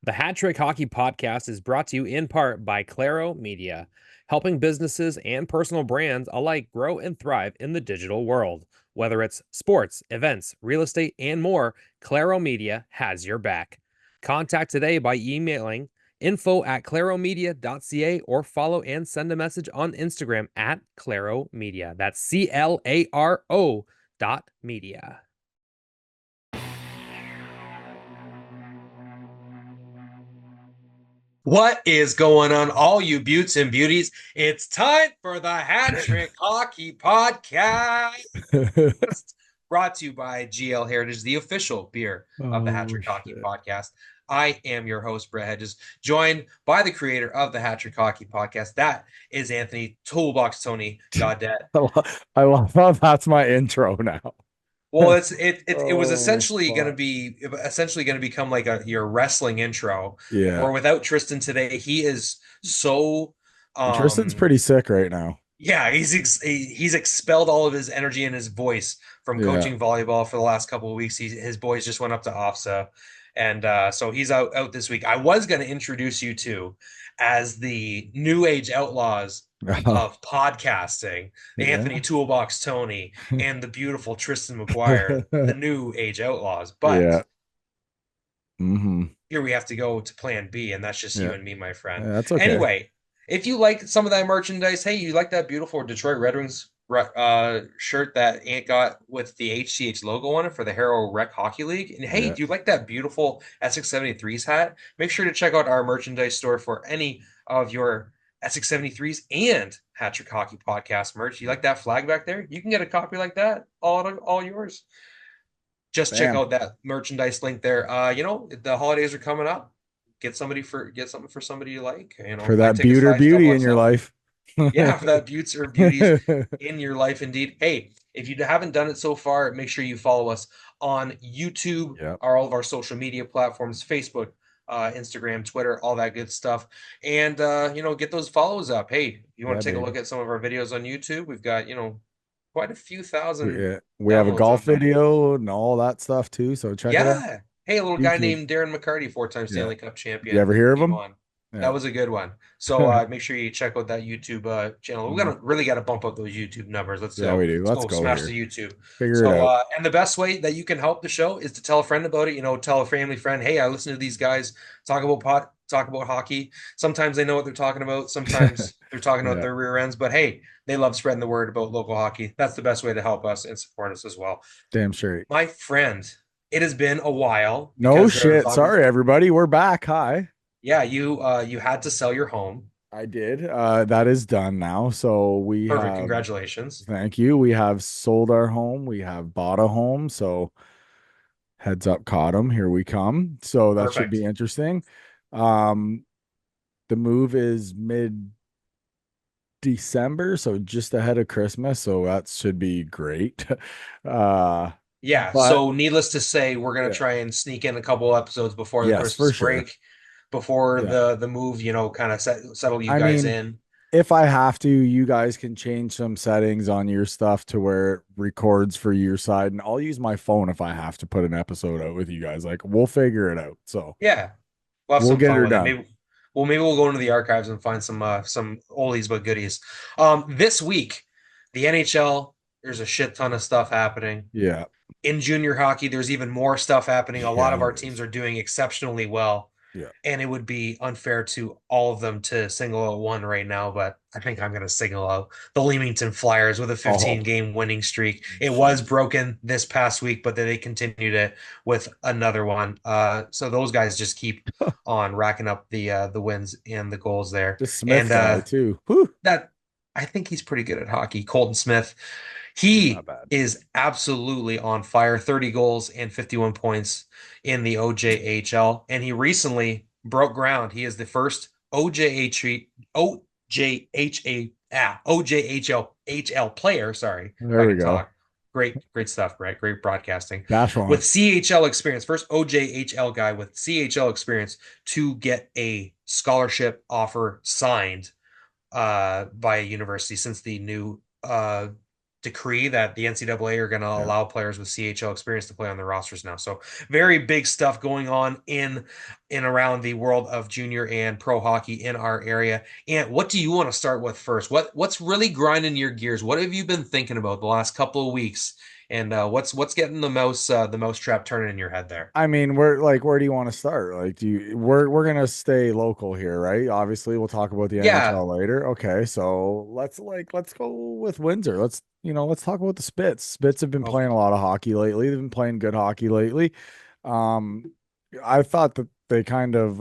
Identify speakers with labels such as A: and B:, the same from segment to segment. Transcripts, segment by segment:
A: The Hat Trick Hockey Podcast is brought to you in part by Claro Media, helping businesses and personal brands alike grow and thrive in the digital world. Whether it's sports, events, real estate, and more, Claro Media has your back. Contact today by emailing info@claromedia.ca or follow and send a message on Instagram at Claro Media. That's CLARO.media.
B: What is going on, all you beauts and beauties? It's time for the Hat Trick Hockey Podcast, brought to you by GL Heritage, the official beer of the Hat
A: Oh,
B: Trick Hockey
A: shit.
B: Podcast. I am your host, Brett Hedges, joined by the creator of the Hat Trick Hockey Podcast. That is Anthony Toolbox Tony Gaudette.
A: I love how that's my intro now.
B: Well, it was
A: Oh,
B: essentially going to
A: fuck.
B: be become like your wrestling intro.
A: Yeah.
B: For without Tristan today, he is so
A: Tristan's
B: um
A: pretty sick right now.
B: yeah, he's expelled all of his energy and his voice from
A: Yeah.
B: coaching volleyball for the last couple of weeks. His boys just went up to OFSA, and so he's out this week. I was going to introduce you to as the New Age Outlaws of podcasting, Anthony
A: Yeah.
B: Toolbox Tony and the beautiful Tristan McGuire, the New Age Outlaws. But
A: Yeah. Hmm.
B: here we have to go to plan B, and that's just you
A: Yeah.
B: and me, my friend.
A: Yeah, that's okay.
B: Anyway, if you like some of that merchandise, hey, you like that beautiful Detroit Red Wings shirt that Ant got with the HCH logo on it for the Harrow Rec Hockey League? And hey,
A: Yeah.
B: do you like that beautiful Essex 73s hat? Make sure to check out our merchandise store for any of your Essex 73s and Hat Trick Hockey Podcast merch. You like that flag back there? You can get a copy like that, all yours. Just check
A: Bam.
B: out that merchandise link there. The holidays are coming up. Get something for somebody you like.
A: For
B: My
A: that
B: tickets
A: beauty or
B: flash
A: beauty
B: double
A: in your
B: XL.
A: life.
B: Yeah, for that beauties or beauties in your life, indeed. Hey, if you haven't done it so far, make sure you follow us on YouTube,
A: Yeah.
B: or all of our social media platforms, Facebook, Instagram, Twitter, all that good stuff. And get those follows up. Hey, if you want
A: Yeah,
B: to take a
A: baby.
B: look at some of our videos on YouTube, we've got, quite a few thousand
A: We have a
B: downloads
A: golf
B: of them.
A: video and all that stuff too. So check it out.
B: Yeah. Hey, a little guy
A: YouTube.
B: named Darren McCarty, four-time
A: Yeah.
B: Stanley Cup
A: You
B: champion,
A: ever hear of
B: came
A: them?
B: on. That
A: Yeah.
B: was a good one. So make sure you check out that YouTube channel. We're
A: Mhm.
B: gonna really got to bump up those YouTube numbers. Let's
A: Yeah,
B: go.
A: we do.
B: Let's
A: Let's
B: go
A: go
B: smash
A: here.
B: the YouTube.
A: Figure it
B: So
A: out.
B: and the best way that you can help the show is to tell a friend about it. Tell a family friend, hey, I listen to these guys talk about hockey. Sometimes they know what they're talking about. Sometimes they're talking about
A: Yeah.
B: their rear ends, but hey, they love spreading the word about local hockey. That's the best way to help us and support us as well.
A: Damn straight.
B: My friend, it has been a while
A: No
B: because
A: shit. Sorry, everybody. We're back. Hi.
B: yeah, you had to sell your home.
A: I did. That is done now. So we
B: Perfect.
A: have,
B: Congratulations.
A: thank you. We have sold our home. We have bought a home. So heads up, caught 'em. Here we come. So that should be
B: Perfect.
A: interesting. Um, the move is mid December, so just ahead of Christmas. So that should be great. Uh,
B: Yeah,
A: but
B: so needless to say, we're gonna
A: yeah,
B: try and sneak in a couple episodes before the
A: yes, for
B: Christmas
A: sure.
B: break, before
A: Yeah.
B: the move, kind of settle you
A: I
B: guys
A: mean,
B: in.
A: if I have to, you guys can change some settings on your stuff to where it records for your side, and I'll use my phone if I have to put an episode out with you guys. Like, we'll figure it out. So
B: Yeah, we'll have
A: we'll
B: some
A: get
B: fun
A: her
B: with it.
A: done.
B: Maybe we'll go into the archives and find some oldies but goodies. This week, the NHL, there's a shit ton of stuff happening.
A: Yeah.
B: In junior hockey, there's even more stuff happening. A lot
A: Yeah,
B: of our
A: there
B: teams
A: is.
B: are doing exceptionally well,
A: Yeah.
B: and it would be unfair to all of them to single out one right now. But I think I'm going to single out the Leamington Flyers with a
A: Oh,
B: 15 game winning streak. It was
A: jeez.
B: broken this past week, but then they continued it with another one. So those guys just keep on racking up the wins and the goals there,
A: This Smith
B: and
A: guy too. Whew.
B: that I think he's pretty good at hockey. Colton Smith,
A: He's not
B: he
A: bad.
B: is absolutely on fire. 30 goals and 51 points in the OJHL, and he recently broke ground. He is the first OJHL player. Sorry if
A: There
B: I
A: we
B: can
A: go.
B: talk. Great stuff, Brett. Great broadcasting.
A: Dash
B: With
A: one.
B: CHL experience, first OJHL guy with CHL experience to get a scholarship offer signed by a university since the new decree that the NCAA are going to
A: Yeah.
B: allow players with CHL experience to play on their rosters now. So very big stuff going on in around the world of junior and pro hockey in our area. And what do you want to start with first? What's really grinding your gears? What have you been thinking about the last couple of weeks? And what's getting the mouse trap turning in your head there?
C: I mean, where do you want to start? Like, we're gonna stay local here, right? Obviously, we'll talk about the
B: Yeah.
C: NHL later. Okay, so let's go with Windsor. Let's talk about the Spits. Spits have been
B: Oh,
C: playing a lot of hockey lately. They've been playing good hockey lately. Um, I thought that they kind of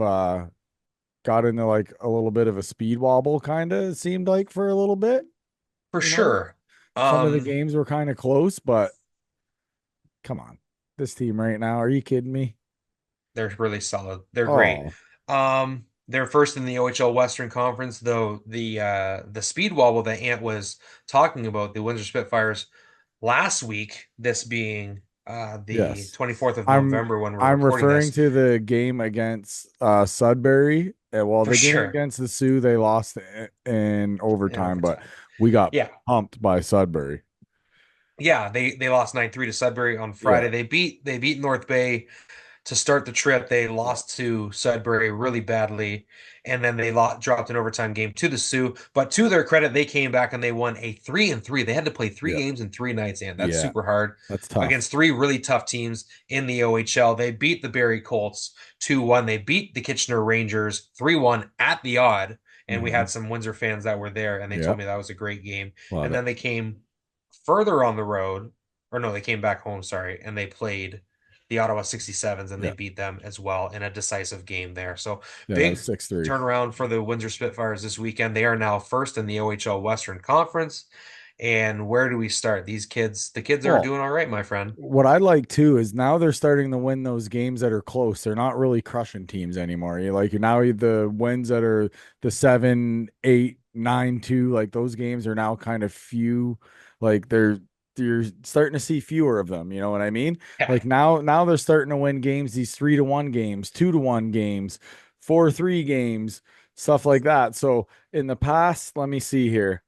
C: got into like a little bit of a speed wobble, kind of it seemed like for a little bit.
B: for
C: You know,
B: sure.
C: some of the
B: Um,
C: games were kind of close, but come on, this team right now, are you kidding me?
B: they're really solid. They're great.
C: Oh,
B: They're first in the OHL Western Conference, though the speed wobble that Ant was talking about, the Windsor Spitfires last week, this being the
C: yes.
B: 24th of
C: I'm
B: November when we're
C: I'm
B: recording
C: referring
B: this,
C: to the game against Sudbury. Well,
B: for
C: the game
B: sure.
C: against the Sioux, they lost in
B: In
C: overtime, but
B: overtime.
C: we got
B: Yeah.
C: pumped by Sudbury.
B: Yeah, they lost 9-3 to Sudbury on
C: Yeah,
B: Friday. They beat North Bay to start the trip. They
C: yeah,
B: lost to Sudbury really badly, and then they dropped an overtime game to the Sioux. But to their credit, they came back and they won a 3-3. They had to play three
C: yeah,
B: games in 3 nights, and that's
C: yeah.
B: super hard
C: That's tough.
B: against three really tough teams in the OHL. They beat the Barrie Colts 2-1. They beat the Kitchener Rangers 3-1 at the Odd. And we
C: Hmm.
B: had some Windsor fans that were there, and they
C: Yeah,
B: told me that was a great game.
C: love
B: And
C: it.
B: then they came further on the road, or no, they came back home, sorry, and they played the Ottawa 67s and they
C: Yeah,
B: beat them as well in a decisive game there. So
C: yeah. That was
B: big
C: 6-3.
B: turnaround for the Windsor Spitfires this weekend. They are now first in the OHL Western Conference. And where do we start? The kids are
C: Well,
B: doing all right, my friend.
C: what I like too is now they're starting to win those games that are close. They're not really crushing teams anymore. You like now the wins that are the 7-8-9-2, like those games are now kind of few. Like you're starting to see fewer of them. You know what I mean?
B: Yeah.
C: Like now they're starting to win games, these 3-1 games, 2-1 games, 4-3 games, stuff like that. So in the past, let me see here.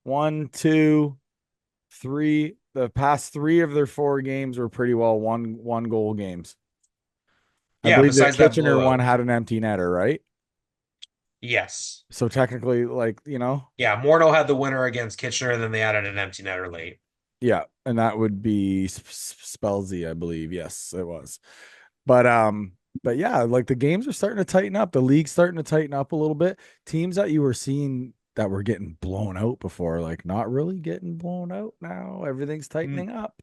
C: One, two, three. The past three of their four games were pretty well one goal games. I
B: Yeah,
C: believe the
B: besides that
C: Kitchener one
B: blowout.
C: had an empty netter, right?
B: Yes.
C: So technically, like,
B: Yeah, Morneau had the winner against Kitchener, and then they added an empty netter late.
C: yeah, and that would be Spelzy, I believe. Yes, it was. But but yeah, like the games are starting to tighten up. The league's starting to tighten up a little bit. Teams that you were seeing that were getting blown out before, like not really getting blown out now. Everything's tightening up.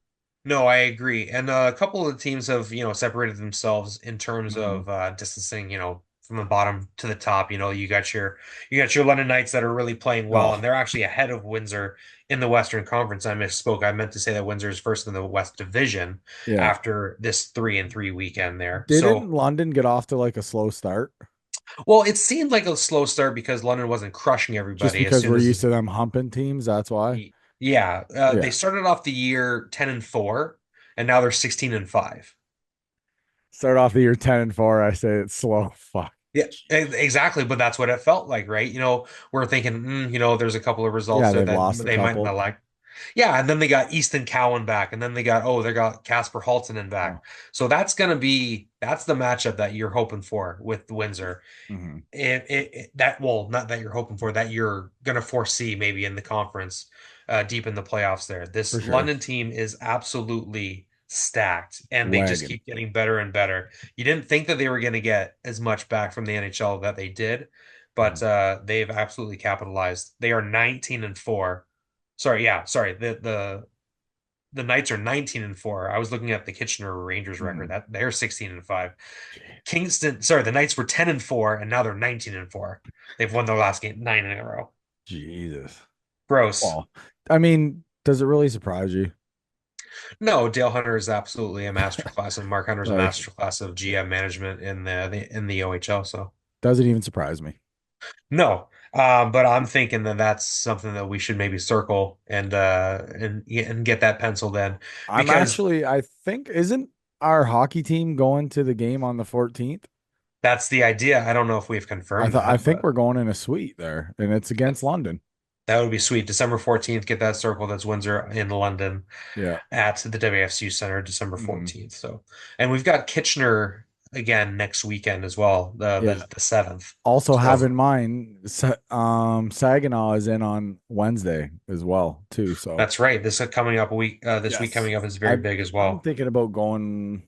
B: No, I agree. And a couple of the teams have, separated themselves in terms
C: Mhm.
B: of distancing, from the bottom to the top. You got your London Knights that are really playing well, and
C: Oh,
B: they're actually ahead of Windsor in the Western Conference. I misspoke. I meant to say that Windsor is first in the West Division
C: yeah.
B: after this 3-3 weekend there.
C: Didn't
B: So,
C: London get off to like a slow start?
B: well, it seemed like a slow start because London wasn't crushing
C: Just
B: everybody as
C: because
B: soon
C: we're used
B: as
C: to them humping teams, that's why.
B: yeah, they
C: Yeah.
B: started off the year 10-4, and now they're 16-5.
C: Start off the year 10-4. I say it's slow. Fuck.
B: Yeah, exactly. But that's what it felt like, right? We're thinking, there's a couple of results
C: Yeah,
B: there
C: they've
B: that
C: lost a
B: they might not
C: couple.
B: like. Yeah, and then they got Easton Cowan back, and then they got Casper Haltonen
C: Oh.
B: back. So that's the matchup that you're hoping for with Windsor.
C: Hmm.
B: That well, not that you're hoping for, that you're gonna foresee maybe in the conference, deep in the playoffs there.
C: For
B: This
C: sure.
B: London team is absolutely stacked, and they just
C: Wagon.
B: keep getting better and better. You didn't think that they were going to get as much back from the NHL that they did, but
C: Mhm.
B: they've absolutely capitalized. They are 19-4. Sorry, yeah, sorry. The Knights are 19-4. I was looking at the Kitchener Rangers record.
C: Mhm.
B: That they're 16-5. Kingston, sorry, the Knights were 10-4 and now they're 19-4. They've won their last game 9 in a row.
C: Jesus.
B: Gross.
C: Well, I mean, does it really surprise you?
B: No, Dale Hunter is absolutely a masterclass, and Mark Hunter is a
C: Like,
B: masterclass of GM management in the OHL. So
C: doesn't even surprise me.
B: no, but I'm thinking that that's something that we should maybe circle and get that penciled in because
C: I think, isn't our hockey team going to the game on the 14th?
B: that's the idea. I don't know if we've confirmed
C: I
B: that,
C: think
B: but
C: we're going in a suite there, and it's against
B: that's
C: London.
B: That would be sweet. December 14th, get that circle. That's Windsor in London
C: Yeah.
B: at the WFCU Center, December
C: Hmm.
B: 14th. So, and we've got Kitchener again next weekend as well,
C: Yeah.
B: the 7th.
C: Also have
B: So
C: in mind, Saginaw is in on Wednesday as well, too. So
B: that's right. This week
C: yes,
B: coming up is very
C: I
B: big as
C: I'm
B: well.
C: thinking about going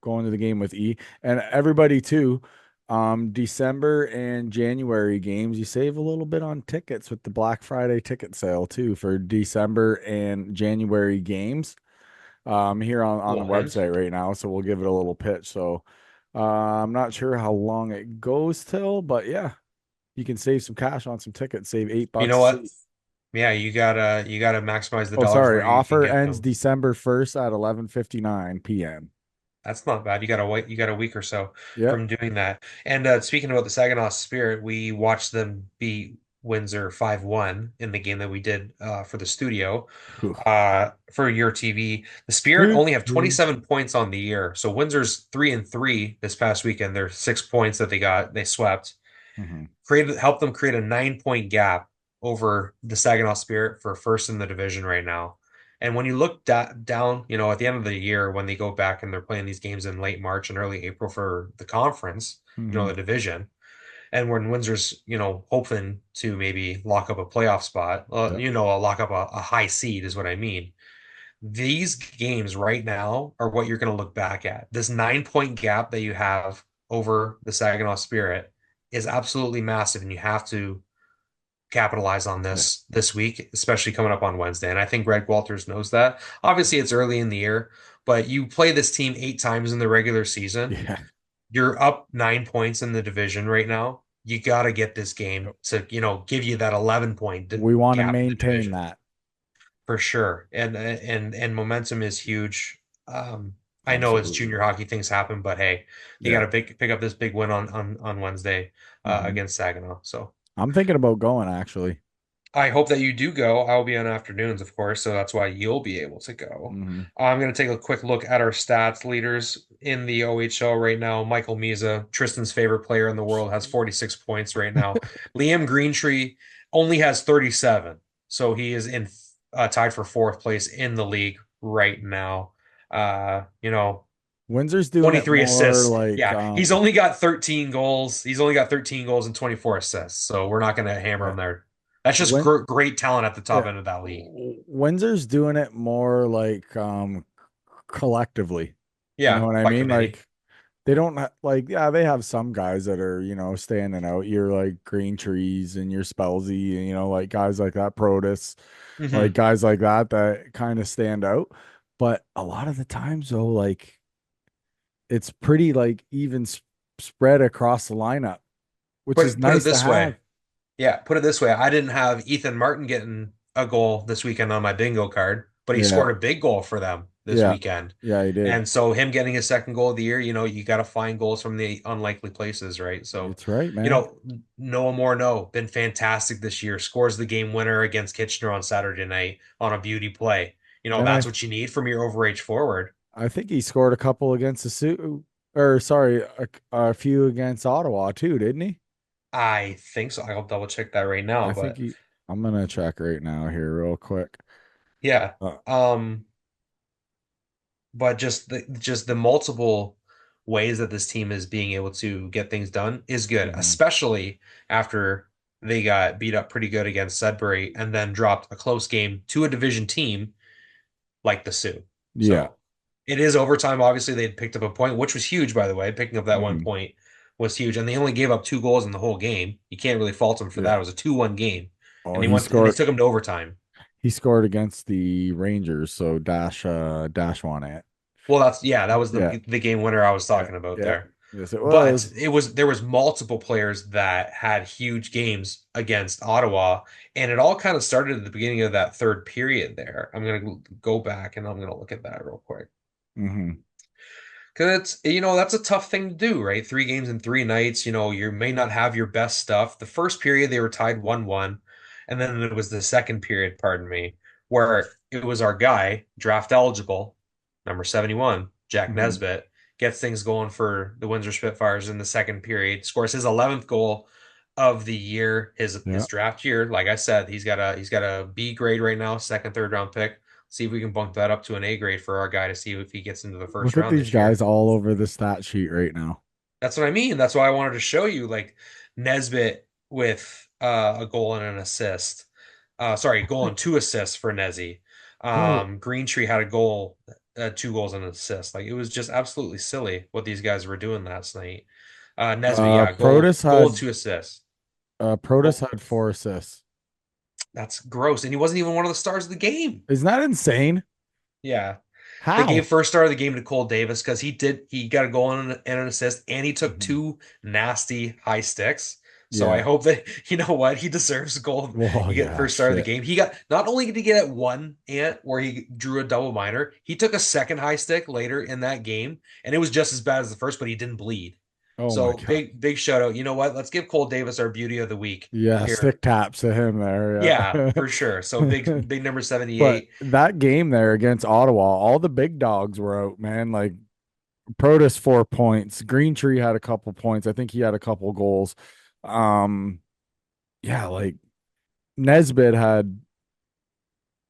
C: to the game with E and everybody too. December and January games, you save a little bit on tickets with the Black Friday ticket sale too for December and January games. Here on the
B: Cool hint.
C: website right now, so we'll give it a little pitch. So, I'm not sure how long it goes till, but yeah, you can save some cash on some tickets, save eight
B: You know
C: bucks a
B: what?
C: seat.
B: Yeah, you gotta maximize the
C: Oh,
B: dollars
C: sorry.
B: where you can
C: Offer
B: get
C: ends
B: them.
C: December 1st at 11:59 p.m.
B: That's not bad. You got to wait. You got a week or so
C: Yep.
B: from doing that. And speaking about the Saginaw Spirit, we watched them beat Windsor 5-1 in the game that we did for the studio
C: Whew.
B: for your TV. The Spirit
C: Toot,
B: only have
C: toot.
B: 27 points on the year. So Windsor's 3-3 this past weekend. They're 6 points that they swept.
C: Mhm.
B: Helped them create a 9 point gap over the Saginaw Spirit for first in the division right now. And when you look down, at the end of the year when they go back and they're playing these games in late March and early April for the conference, the
C: Mhm.
B: division, and when Windsor's, hoping to maybe lock up a playoff spot,
C: Yep.
B: lock up a high seed is what I mean. These games right now are what you're going to look back at. This 9 point gap that you have over the Saginaw Spirit is absolutely massive, and you have to capitalize on
C: Yeah.
B: this week, especially coming up on Wednesday. And I think Greg Walters knows that. Obviously, it's early in the year, but you play this team 8 times in the regular season.
C: Yeah.
B: You're up 9 points in the division right now. You got to get this game
C: Yep.
B: to, give you that 11 point
C: We want to
B: gap in the
C: maintain
B: division
C: that.
B: for sure. And momentum is huge. I know it's
C: Absolutely.
B: junior hockey, things happen, but hey, you got
C: Yeah.
B: to pick up this big win on Wednesday
C: Mhm.
B: against Saginaw. So
C: I'm thinking about going actually.
B: I hope that you do go. I'll be on afternoons, of course, so that's why you'll be able to go.
C: Mhm.
B: I'm going to take a quick look at our stats leaders in the OHL right now. Michael Misa, Tristan's favorite player in the world, has 46 points right now. Liam Greentree only has 37, so he is in tied for fourth place in the league right now. Uh, you know,
C: Windsor's doing it
B: 23
C: more
B: assists.
C: like
B: Yeah, he's only got 13 goals. He's only got 13 goals and 24 assists. So we're not going to hammer
C: yeah.
B: him there. That's just
C: When
B: great talent at the top
C: yeah.
B: end of that league.
C: Windsor's doing it more like collectively. You know
B: Yeah,
C: what I
B: by
C: mean?
B: committee.
C: Like they don't like yeah, they have some guys that are, standing out. You're like Green Trees and your Spellsy, and like guys like that, Protus, like
B: Hmm.
C: guys like that kind of stand out. But a lot of the times though, like it's pretty like even spread across the lineup, which is
B: Put it
C: nice to
B: this
C: have.
B: way. Yeah, put it this way. I didn't have Ethan Martin getting a goal this weekend on my bingo card, but he
C: Yeah,
B: scored a big goal for them this
C: yeah,
B: weekend.
C: yeah, he did.
B: And so him getting his second goal of the year, you got to find goals from the unlikely places, right? So,
C: It's right, man.
B: Noah Morneau been fantastic this year. Scores the game winner against Kitchener on Saturday night on a beauty play.
C: And
B: That's what you need from your overage forward.
C: I think he scored a couple against the Sioux, or sorry, a few against Ottawa too, didn't he?
B: I think so. I'll double check that right now,
C: I think
B: but
C: he. I'm gonna check right now here real quick.
B: yeah.
C: Uh,
B: Um, but just the multiple ways that this team is being able to get things done is good,
C: mhm.
B: especially after they got beat up pretty good against Sudbury and then dropped a close game to a division team like the Sioux.
C: Yeah.
B: So it is overtime. Obviously, they'd picked up a point, which was huge, by the way. Picking up that one
C: Mhm.
B: point was huge, and they only gave up 2 goals in the whole game. You can't really fault them for that.
C: Yeah.
B: It was a 2-1 game,
C: Oh,
B: and
C: he
B: they
C: scored.
B: took them to overtime.
C: He scored against the Rangers, so Dash won it.
B: Well, that was
C: Yeah.
B: the game winner I was
C: Yeah.
B: talking about
C: Yeah.
B: there.
C: Yes, it
B: But
C: was.
B: there was multiple players that had huge games against Ottawa, and it all kind of started at the beginning of that third period there. I'm gonna go back and I'm gonna look at that real quick.
C: Hmm.
B: Because that's a tough thing to do, right? 3 games in 3 nights, you may not have your best stuff. The first period they were tied 1-1, and then it was the second period, pardon me, where it was our guy, draft eligible, number 71, Jack
C: Hmm.
B: Nesbitt, gets things going for the Windsor Spitfires in the second period, scores his 11th goal of the year,
C: Yeah.
B: his draft year. Like I said, he's got a B grade right now, second, third round pick. See if we can bump that up to an A grade for our guy to see if he gets into the first
C: Look at
B: round
C: these
B: this
C: guys
B: year.
C: all over the stat sheet right now.
B: That's what I mean. That's why I wanted to show you like Nesbitt with a goal and an assist. Sorry, goal and two assists for Nezzy.
C: Bro,
B: Greentree had a goal, two goals and an assist. Like it was just absolutely silly what these guys were doing last night. Nesbitt, yeah,
C: Protus
B: goal,
C: had
B: two assists.
C: Protus
B: Well,
C: had 4 assists.
B: that's gross. And he wasn't even one of the stars of the game.
C: Isn't that insane?
B: Yeah. They gave
C: How?
B: first star of the game to Cole Davis because he got a goal and an assist and he took
C: Mhm.
B: two nasty high sticks. So I
C: Yeah.
B: hope that you know what he deserves gold.
C: Well,
B: You get
C: yeah,
B: first star of the
C: shit.
B: game. He got not only did he get at one ant where he drew a double minor, he took a second high stick later in that game, and it was just as bad as the first, but he didn't bleed.
C: Oh my
B: So
C: God.
B: big shout out. You know what? Let's give Cole Davis our beauty of the week
C: Yeah,
B: here.
C: stick taps to him there.
B: Yeah,
C: Yeah.
B: for sure. So big number
C: But
B: 78.
C: that game there against Ottawa, all the big dogs were out, man. Like Protus 4 points. Green Tree had a couple points. I think he had a couple goals. Um, yeah, like Nesbitt had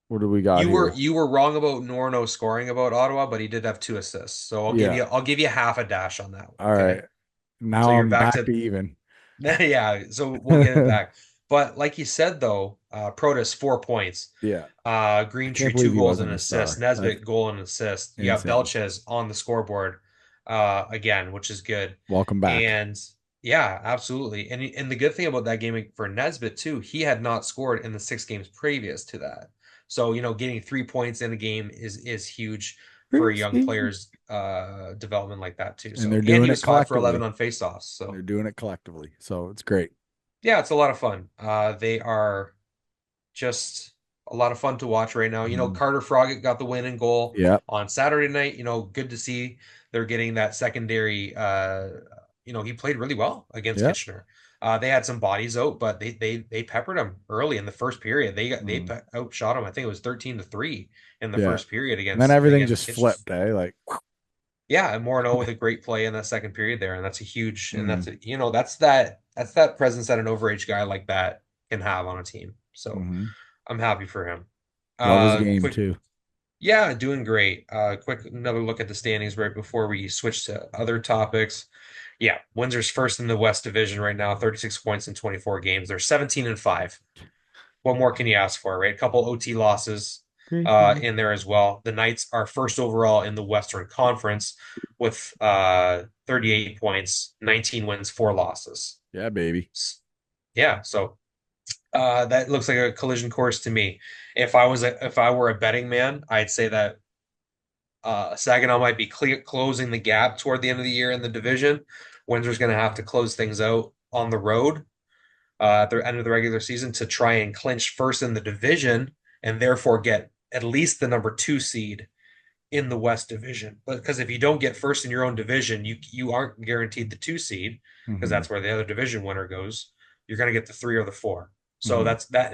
C: what do we got here?
B: You were wrong about Norno scoring about Ottawa, but he did have two assists. So
C: Yeah.
B: I'll give you half a dash on that one.
C: All right.
B: Okay. So
C: Now
B: you're
C: I'm
B: back
C: back to
B: to
C: even.
B: yeah, so we'll get it back. But like you said though, Protus 4 points.
C: Yeah. I
B: Green
C: can't
B: Tree
C: believe
B: two
C: he
B: goals and
C: wasn't
B: an
C: a
B: assist.
C: star. That's
B: Nesbitt goal and assist. You got
C: insane.
B: Belches on the scoreboard again, which is good.
C: Welcome back.
B: And yeah, absolutely. And the good thing about that game for Nesbitt too, he had not scored in the 6 games previous to that. So, getting 3 points in a game is huge for a young
C: Crazy.
B: player's development like that too.
C: And
B: So,
C: they're
B: and
C: doing
B: he
C: it
B: was 5 for 11
C: collectively.
B: on faceoffs.
C: And
B: So,
C: they're doing it collectively. So it's great.
B: yeah, it's a lot of fun. They are just a lot of fun to watch right now.
C: Mhm.
B: Carter Froggatt got the win and goal
C: Yeah.
B: on Saturday night. Good to see they're getting that secondary. He played really well against
C: Yeah.
B: Kitchener. They had some bodies out, but they peppered him early in the first period. They
C: Mhm.
B: outshot him. I think it was 13-3 in the
C: Yeah.
B: first period
C: And then
B: against
C: everything
B: against
C: just
B: Kitchener.
C: flipped, eh? Like,
B: Yeah, and Morneau with a great play in that second period there, and that's a huge, and
C: mm,
B: that's that presence that an overage guy like that can have on a team. So
C: hmm.
B: I'm happy for him.
C: Love his game
B: Quick,
C: too.
B: yeah, doing great. Quick, another look at the standings right before we switch to other topics. Yeah, Windsor's first in the West Division right now, 36 points in 24 games. They're 17-5. What more can you ask for, right? A couple OT losses
C: Crazy.
B: in there as well. The Knights are first overall in the Western Conference with 38 points, 19 wins, four losses.
C: Yeah, baby.
B: Yeah, so that looks like a collision course to me. If I were a betting man, I'd say that Saginaw might be closing the gap toward the end of the year in the division. Windsor's going to have to close things out on the road at the end of the regular season to try and clinch first in the division and therefore get at least the number 2 seed in the West Division. Because if you don't get first in your own division, you aren't guaranteed the 2 seed because
C: Hmm.
B: that's where the other division winner goes. You're going to get the 3 or the 4. So
C: Hmm.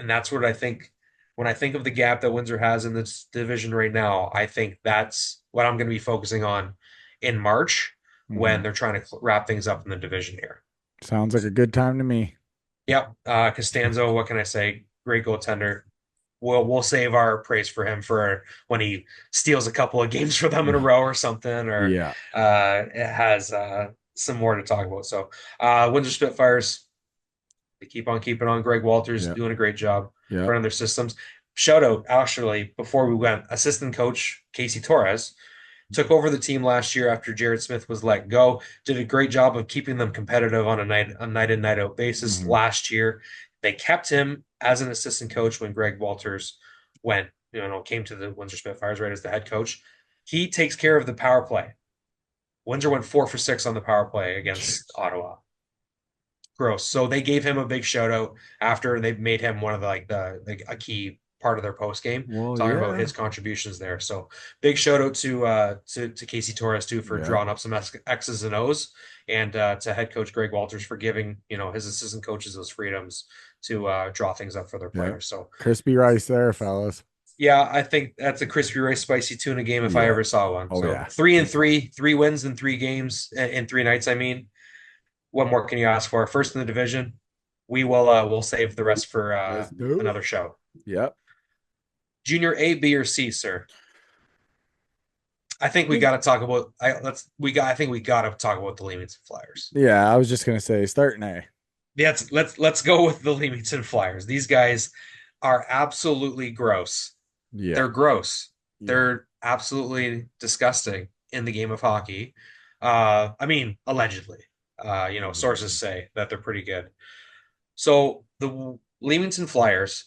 B: that's what I think. When I think of the gap that Windsor has in this division right now, I think that's what I'm going to be focusing on in March when
C: Hmm.
B: they're trying to wrap things up in the division here.
C: Sounds like a good time to me.
B: Yep, Costanzo, what can I say? Great goaltender. We'll save our praise for him for when he steals a couple of games for them in a row or something, or
C: Yeah.
B: it has some more to talk about. So, Windsor Spitfires, they keep on keeping on. Greg Walters
C: Yeah.
B: doing a great job
C: Yeah.
B: running their systems. Shout out, actually, before we went, assistant coach Casey Torres took over the team last year after Jared Smith was let go. Did a great job of keeping them competitive on a night in night out basis
C: Hmm.
B: last year. They kept him as an assistant coach when Greg Walters went, came to the Windsor Spitfires right as the head coach. He takes care of the power play. Windsor went 4 for 6 on the power play against
C: Jeez.
B: Ottawa. Gross. So they gave him a big shout out after they made him one of the a key part of their post game,
C: Well,
B: talking about
C: yeah.
B: his contributions there. So big shout out to Casey Torres too for
C: Yeah.
B: drawing up some X's and O's, and to head coach Greg Walters for giving his assistant coaches those freedoms to draw things up for their
C: Yeah.
B: players. So
C: Crispy rice there, fellas.
B: yeah, I think that's a crispy rice spicy tuna game if I
C: Yeah.
B: ever saw one.
C: Oh,
B: So
C: yeah.
B: three and
C: Big time.
B: three, 3 wins in 3 games in 3 nights. I mean, what more can you ask for? First in the division, we'll save the rest for
C: Let's do it.
B: another show.
C: Yep.
B: Junior A, B, or C, sir? I think we got to talk about. I think we got to talk about the Leamington Flyers.
C: Yeah, I was just gonna say starting A.
B: Yeah, let's go with the Leamington Flyers. These guys are absolutely gross.
C: Yeah.
B: They're gross.
C: Yeah.
B: They're absolutely disgusting in the game of hockey. I mean, allegedly. Sources say that they're pretty good. So the Leamington Flyers,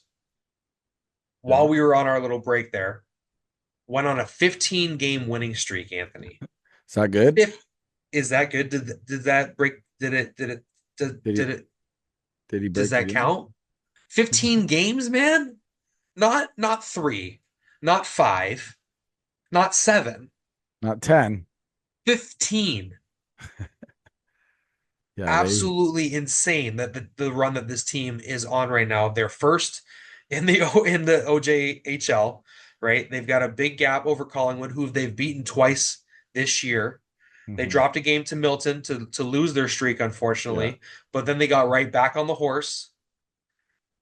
C: Yeah.
B: while we were on our little break there, went on a 15 game winning streak, Anthony.
C: Is that good?
B: Is that good? Did that break?
C: Did he
B: Did it?
C: did he
B: Does
C: break the
B: that
C: game?
B: count? 15 games, man? Not three, not five, not seven.
C: Not 10.
B: 15.
C: Yeah, they
B: Absolutely insane that the run that this team is on right now. They're first in the OJHL, right? They've got a big gap over Collingwood, who they've beaten twice this year. They
C: mhm.
B: dropped a game to Milton to lose their streak,
C: Yeah.
B: unfortunately, but then they got right back on the horse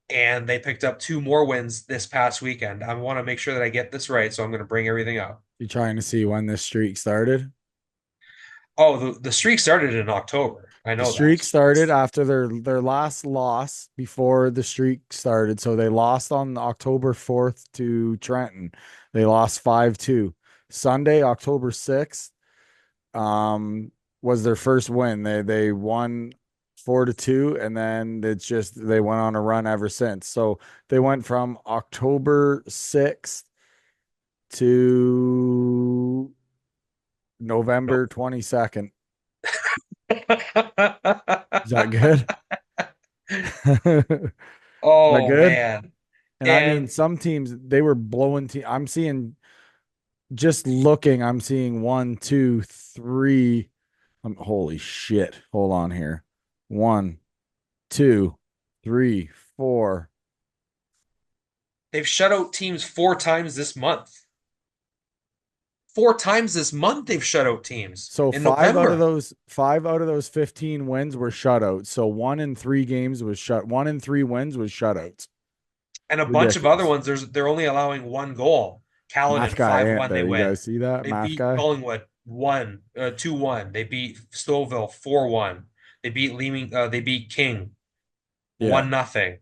B: and they picked up two more wins this past weekend. I want to make sure that I get this right, so I'm going to bring everything up.
C: You trying to see when this streak started?
B: Oh, the streak started in October. I
C: The
B: know that.
C: streak started after their last loss before the streak started. So they lost on October 4th to Trenton. They lost 5-2. Sunday, October 6th, was their first win. They won 4-2, and then it's just they went on a run ever since. So they went from October 6th to November 22nd. Is that good? Is that
B: Oh
C: good?
B: man.
C: And I mean,
B: And
C: some teams they were blowing I'm seeing just looking. I'm seeing one, two, three. Holy shit! Hold on here. One, two, three, four.
B: they've shut out teams four times this month. Four times this month they've shut out teams
C: So
B: in November.
C: 5 out of those 15 wins were shutouts. So 1 in 3 games was shut. 1 in 3 wins was shutouts.
B: And a bunch of other
C: Ridiculous.
B: ones, they're only allowing one goal.
C: Math
B: Caledon
C: guy ain't
B: 5-1 they
C: there. You
B: win.
C: guys see that?
B: They
C: Math
B: beat
C: guy.
B: Collingwood 2-1. They beat Stouffville 4-1. They beat King
C: Yeah.
B: 1-0.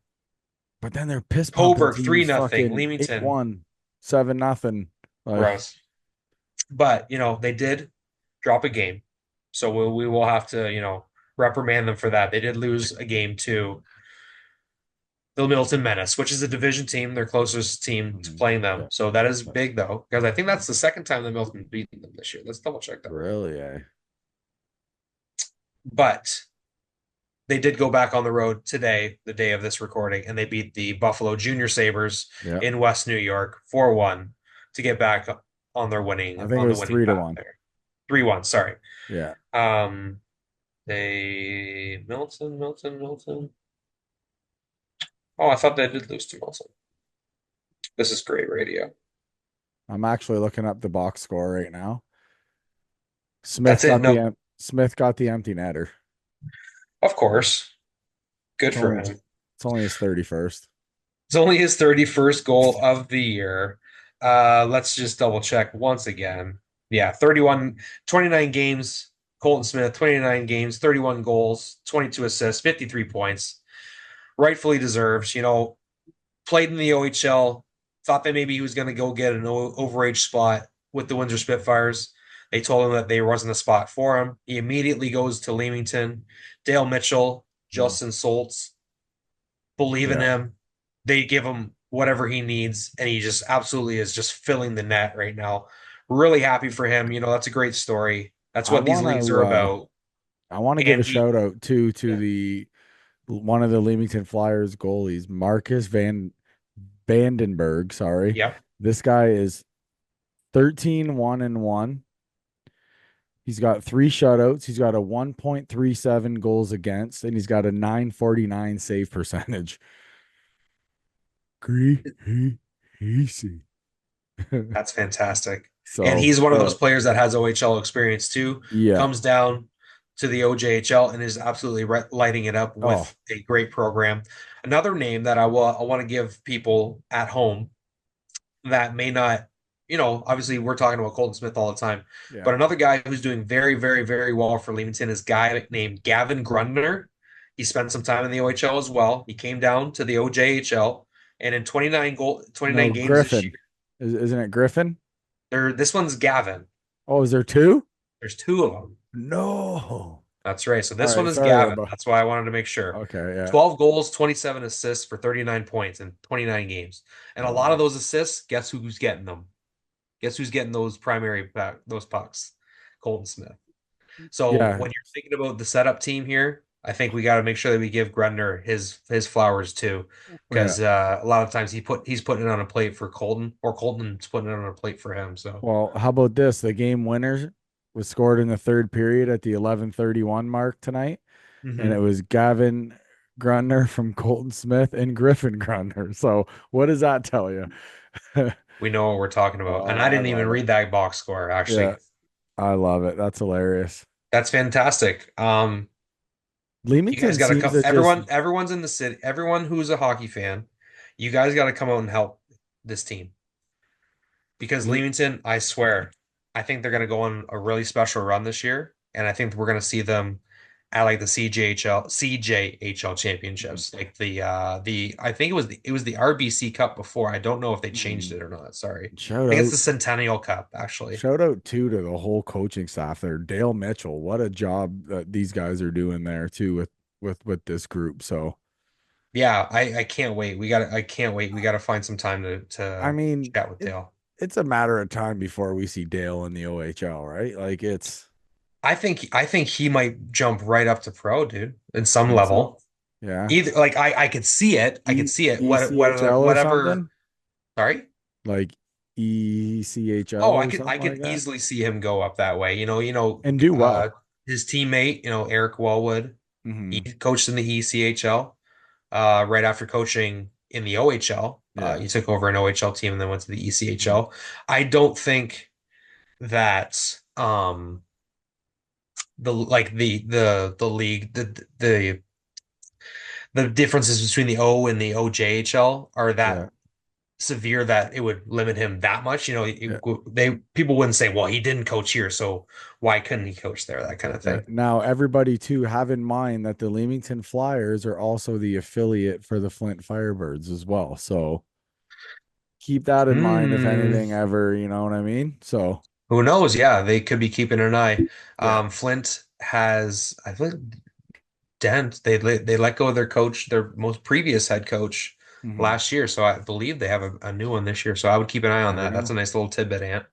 C: But then they're piss pumping
B: Coburg
C: teams
B: 3-0.
C: fucking eight
B: Leamington,
C: one, 7-0. Like,
B: gross. But they did drop a game. So we will have to, reprimand them for that. They did lose a game to the Middleton Menace, which is a division team, their closest team to
C: mhm,
B: playing them.
C: yeah.
B: So that is big though, because I think that's the second time the Middleton beaten them this year. Let's double check that.
C: Really, eh?
B: But they did go back on the road today, the day of this recording, and they beat the Buffalo Junior Sabres
C: Yeah.
B: in West New York 4-1 to get back on their
C: I think it
B: on the
C: was
B: winning
C: three to
B: path
C: one.
B: there. 3-1, sorry.
C: Yeah.
B: They Milton. Oh, I thought they did lose to Milton. This is great radio.
C: I'm actually looking up the box score right now.
B: That's it. No,
C: Smith got the empty netter.
B: of course. Good
C: It's
B: for
C: only
B: him.
C: it's only his 31st.
B: It's only his 31st goal of the year. Let's just double check once again. Yeah, 29 games. Colton Smith, 29 games, 31 goals, 22 assists, 53 points. Rightfully deserves. Played in the OHL. Thought that maybe he was going to go get an overage spot with the Windsor Spitfires. They told him that there wasn't a spot for him. He immediately goes to Leamington. Dale Mitchell,
C: Mm.
B: Justin Soltz believe in
C: Yeah.
B: him. They give him whatever he needs, and he just absolutely is just filling the net right now. Really happy for him. That's a great story. That's
C: I
B: what these
C: want
B: leagues are
C: to
B: about.
C: I want to give
B: And
C: a shout out to
B: yeah,
C: the one of the Leamington Flyers goalies, Marcus Vandenberg, sorry.
B: yep.
C: This guy is 13-1-1. He's got 3 shutouts. He's got a 1.37 goals against, and he's got a 949 save percentage. Easy.
B: That's fantastic. And
C: So,
B: he's one of those players that has OHL experience too.
C: yeah,
B: Comes down to the OJHL and is absolutely lighting it up
C: Oh,
B: with a great program. Another name that I want to give people at home that may not, obviously we're talking about Colton Smith all the time,
C: yeah.
B: but another guy who's doing very, very, very well for Leamington is a guy named Gavin Grundner. He spent some time in the OHL as well. He came down to the OJHL, and in 29
C: No,
B: games this year,
C: Griffin. Isn't it Griffin?
B: this one's Gavin.
C: Oh, is there two?
B: There's two of them.
C: No.
B: That's right. So
C: All
B: this one
C: right,
B: is
C: sorry
B: Gavin.
C: about.
B: That's why I wanted to make sure.
C: Okay, yeah.
B: 12 goals, 27 assists for 39 points in 29 games. And a lot of
C: Wow.
B: those assists, guess who's getting them? Guess who's getting those those pucks? Colton Smith. So
C: Yeah,
B: when you're thinking about the setup team here, I think we got to make sure that we give Grundner his flowers too,
C: yeah.
B: because a lot of times he's putting it on a plate for Colton, or Colton's putting it on a plate for him. So
C: Well, how about this? The game winner was scored in the third period at the 11:31 mark tonight, and it
B: Mhm.
C: was Gavin Grundner from Colton Smith and Griffin Grundner. So what does that tell you?
B: We know what we're talking about, and
C: Oh,
B: I
C: I
B: didn't even
C: love it.
B: read that box score
C: Yeah,
B: actually.
C: I love it. That's hilarious.
B: That's fantastic. You guys
C: Leamington
B: got to
C: seems
B: come.
C: to just,
B: Everyone's in the city. Everyone who's a hockey fan, you guys got to come out and help this team because
C: Le-
B: Leamington, I swear, I think they're going to go on a really special run this year, and I think we're going to see them at like the CJHL championships, like the I think it was the RBC Cup before. I don't know if they changed
C: Mhm.
B: it or not. Sorry,
C: shout
B: I think it's
C: out,
B: the Centennial Cup actually.
C: shout out too to the whole coaching staff there. Dale Mitchell, what a job that these guys are doing there too with this group. So
B: Yeah, I can't wait. I can't wait. We got to find some time
C: I
B: to
C: mean,
B: chat with Dale.
C: it's a matter of time before we see Dale in the OHL, right? Like it's,
B: I think he might jump right up to pro, dude, in
C: you
B: some
C: think so?
B: level.
C: Yeah.
B: Either like I could see it. I could see it.
C: ECHL or
B: Whatever.
C: something?
B: Sorry.
C: Like ECHL
B: Oh,
C: or something
B: I
C: like
B: could
C: that?
B: easily see him go up that way.
C: And do well.
B: His teammate, Eric Wellwood, he
C: Hmm.
B: coached in the ECHL, right after coaching in the OHL.
C: Yeah.
B: He took over an OHL team and then went to the
C: Mhm.
B: ECHL. I don't think that the like the league the differences between the O and the OJHL are that
C: Yeah.
B: severe that it would limit him that much.
C: Yeah.
B: People wouldn't say, well, he didn't coach here, so why couldn't he coach there? That kind of
C: Yeah.
B: thing.
C: Now, everybody too, have in mind that the Leamington Flyers are also the affiliate for the Flint Firebirds as well. So keep that in mind if
B: Hmm.
C: anything ever, you know what I mean? So
B: Who knows? Yeah, they could be keeping an eye.
C: yeah.
B: Flint has, I think, Dent. They let go of their coach, their most previous head coach
C: Hmm.
B: last year. So I believe they have a new one this year. So I would keep an eye on
C: There you
B: that. That's a
C: go.
B: nice little tidbit, Ant.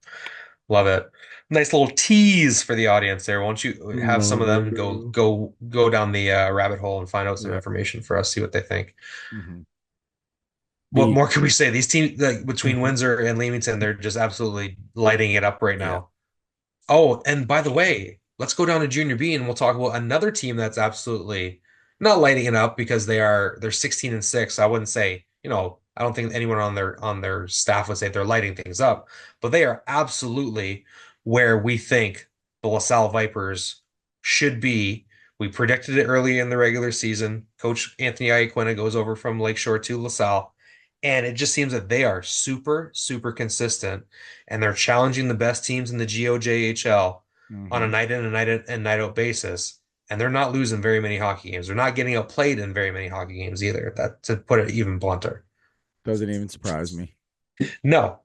B: Love it. Nice little tease for the audience there. Won't you have some of
C: Love
B: them
C: it.
B: go down the rabbit hole and find out some
C: Yeah.
B: information for us, see what they think.
C: Hmm.
B: What
C: The
B: more can we say? These teams, like between Windsor and Leamington, they're just absolutely lighting it up right
C: yeah.
B: now. Oh, and by the way, let's go down to Junior B and we'll talk about another team that's absolutely not lighting it up because they're 16 and 6. I wouldn't say, I don't think anyone on their staff would say they're lighting things up, but they are absolutely where we think the LaSalle Vipers should be. We predicted it early in the regular season. Coach Anthony Iaquina goes over from Lakeshore to LaSalle, and it just seems that they are super, super consistent and they're challenging the best teams in the GOJHL on a
C: Hmm.
B: night in and night out basis. And they're not losing very many hockey games. They're not getting outplayed in very many hockey games either. That to put it even blunter.
C: Doesn't even surprise me.
B: No.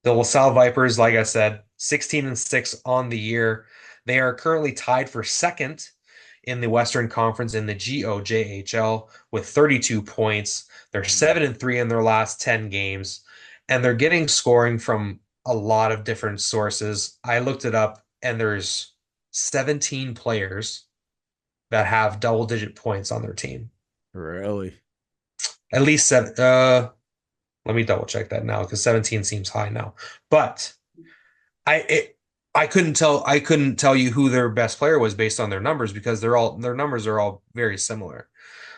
B: The LaSalle Vipers, like I said, 16 and 6 on the year. They are currently tied for second in the Western Conference in the GOJHL with 32 points. They're
C: Mhm.
B: 7 and 3 in their last 10 games, and they're getting scoring from a lot of different sources. I looked it up, and there's 17 players that have double-digit points on their team.
C: Really?
B: At least seven. Let me double check that now because 17 seems high now. But I it, I couldn't tell you who their best player was based on their numbers because their numbers are all very similar.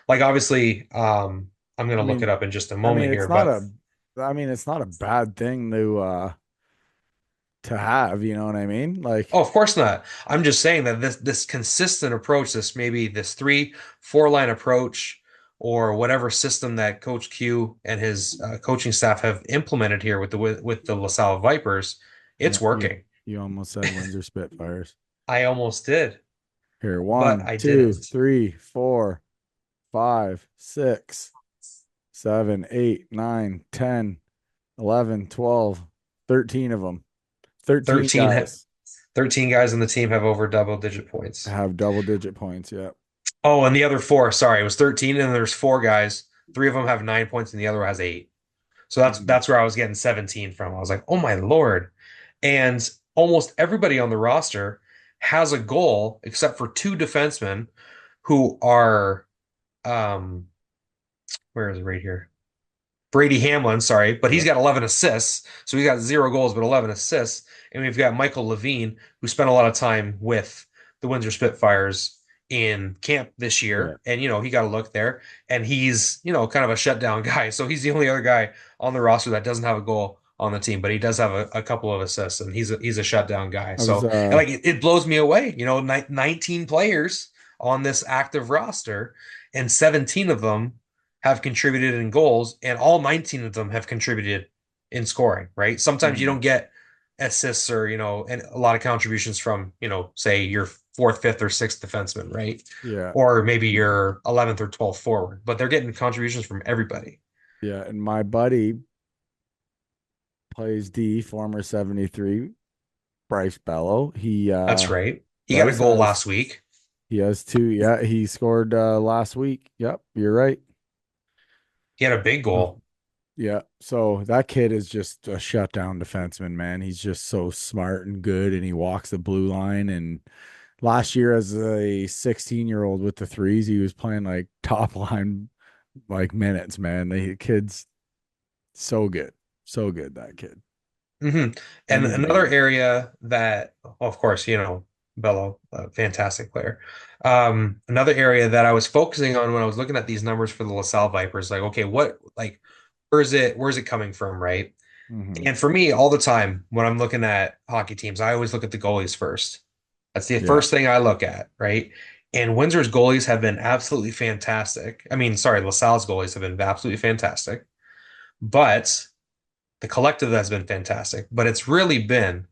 B: Like obviously, I'm
C: I
B: gonna look it
C: mean,
B: up in just a
C: I mean,
B: moment
C: it's
B: here,
C: not
B: but
C: a, I mean, it's not a bad thing to have, you know what I mean?
B: Oh,
C: Like,
B: of course not. I'm just saying that this consistent approach, this maybe this 3-4 line approach, or whatever system that Coach Q and his coaching staff have implemented here with the LaSalle Vipers,
C: yeah,
B: it's working.
C: you almost said Windsor Spitfires.
B: I almost did,
C: Here,
B: but
C: one,
B: I
C: two,
B: didn't.
C: three, 4, 5, 6, 7, 8, 9, 10, 11, 12, 13 of them. 13
B: 13
C: guys
B: 13 guys on the team have over double-digit points.
C: have double digit points. Yeah.
B: Oh, and the other four, sorry, it was 13, and there's four guys. Three of them have 9 points, and the other has eight. So that's
C: Mhm.
B: that's where I was getting 17 from. I was like, oh my Lord. And almost everybody on the roster has a goal except for two defensemen who are where is it right here? Brady Hamlin, sorry, but he's
C: Yeah.
B: got 11 assists. So he's got 0 goals, but 11 assists. And we've got Michael Levine, who spent a lot of time with the Windsor Spitfires in camp this
C: Yeah.
B: year. And, he got a look there. And he's, kind of a shutdown guy. So he's the only other guy on the roster that doesn't have a goal on the team, but he does have a couple of assists, and he's a shutdown guy.
C: I was,
B: So, and like, it blows me away. 19 players on this active roster, and 17 of them have contributed in goals, and all 19 of them have contributed in scoring, right? Sometimes you
C: mhm.
B: don't get assists or, and a lot of contributions from, say your fourth, fifth, or sixth defenseman, right?
C: Yeah.
B: Or maybe your 11th or 12th forward, but they're getting contributions from everybody.
C: Yeah. And my buddy plays D, former 73, Bryce Bello.
B: That's right. He got a
C: Bryce
B: goal last
C: has,
B: week.
C: he has two. Yeah. He scored last week. Yep. You're right.
B: He had a big
C: Oh.
B: goal.
C: Yeah. So that kid is just a shutdown defenseman, man. He's just so smart and good, and he walks the blue line. And last year, as a 16-year-old with the threes, he was playing like top line, like minutes, man. The kid's so good. So good, that kid.
B: hmm
C: And
B: And
C: he's
B: another
C: big.
B: area that, of course, Bello, a fantastic player. Another area that I was focusing on when I was looking at these numbers for the LaSalle Vipers, like, okay, where's it coming from, right?
C: Hmm.
B: And for me, all the time when I'm looking at hockey teams, I always look at the goalies first. That's the
C: Yeah.
B: first thing I look at, right? And Windsor's goalies have been absolutely fantastic. I mean, sorry, LaSalle's goalies have been absolutely fantastic, but the collective has been fantastic, but it's really been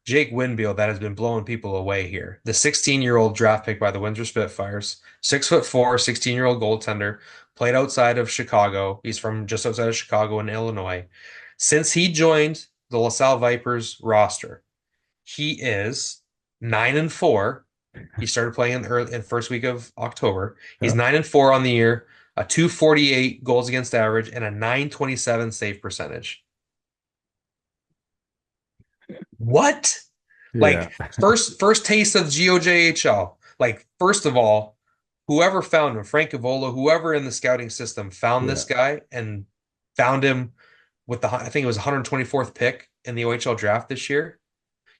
B: Jake Winbill that has been blowing people away here. The 16-year-old draft pick by the Windsor Spitfires, 6'4", 16-year-old goaltender, played outside of Chicago. He's from just outside of Chicago in Illinois. Since he joined the LaSalle Vipers roster, he is 9-4. He started playing in first week of October. He's
C: Yeah.
B: 9-4 on the year, a 248 goals against average, and a 927 save percentage. What?
C: Yeah.
B: Like, first taste of GOJHL. Like, first of all, whoever found him, Frank Cavola, whoever in the scouting system found
C: Yeah.
B: this guy and found him with I think it was 124th pick in the OHL draft this year.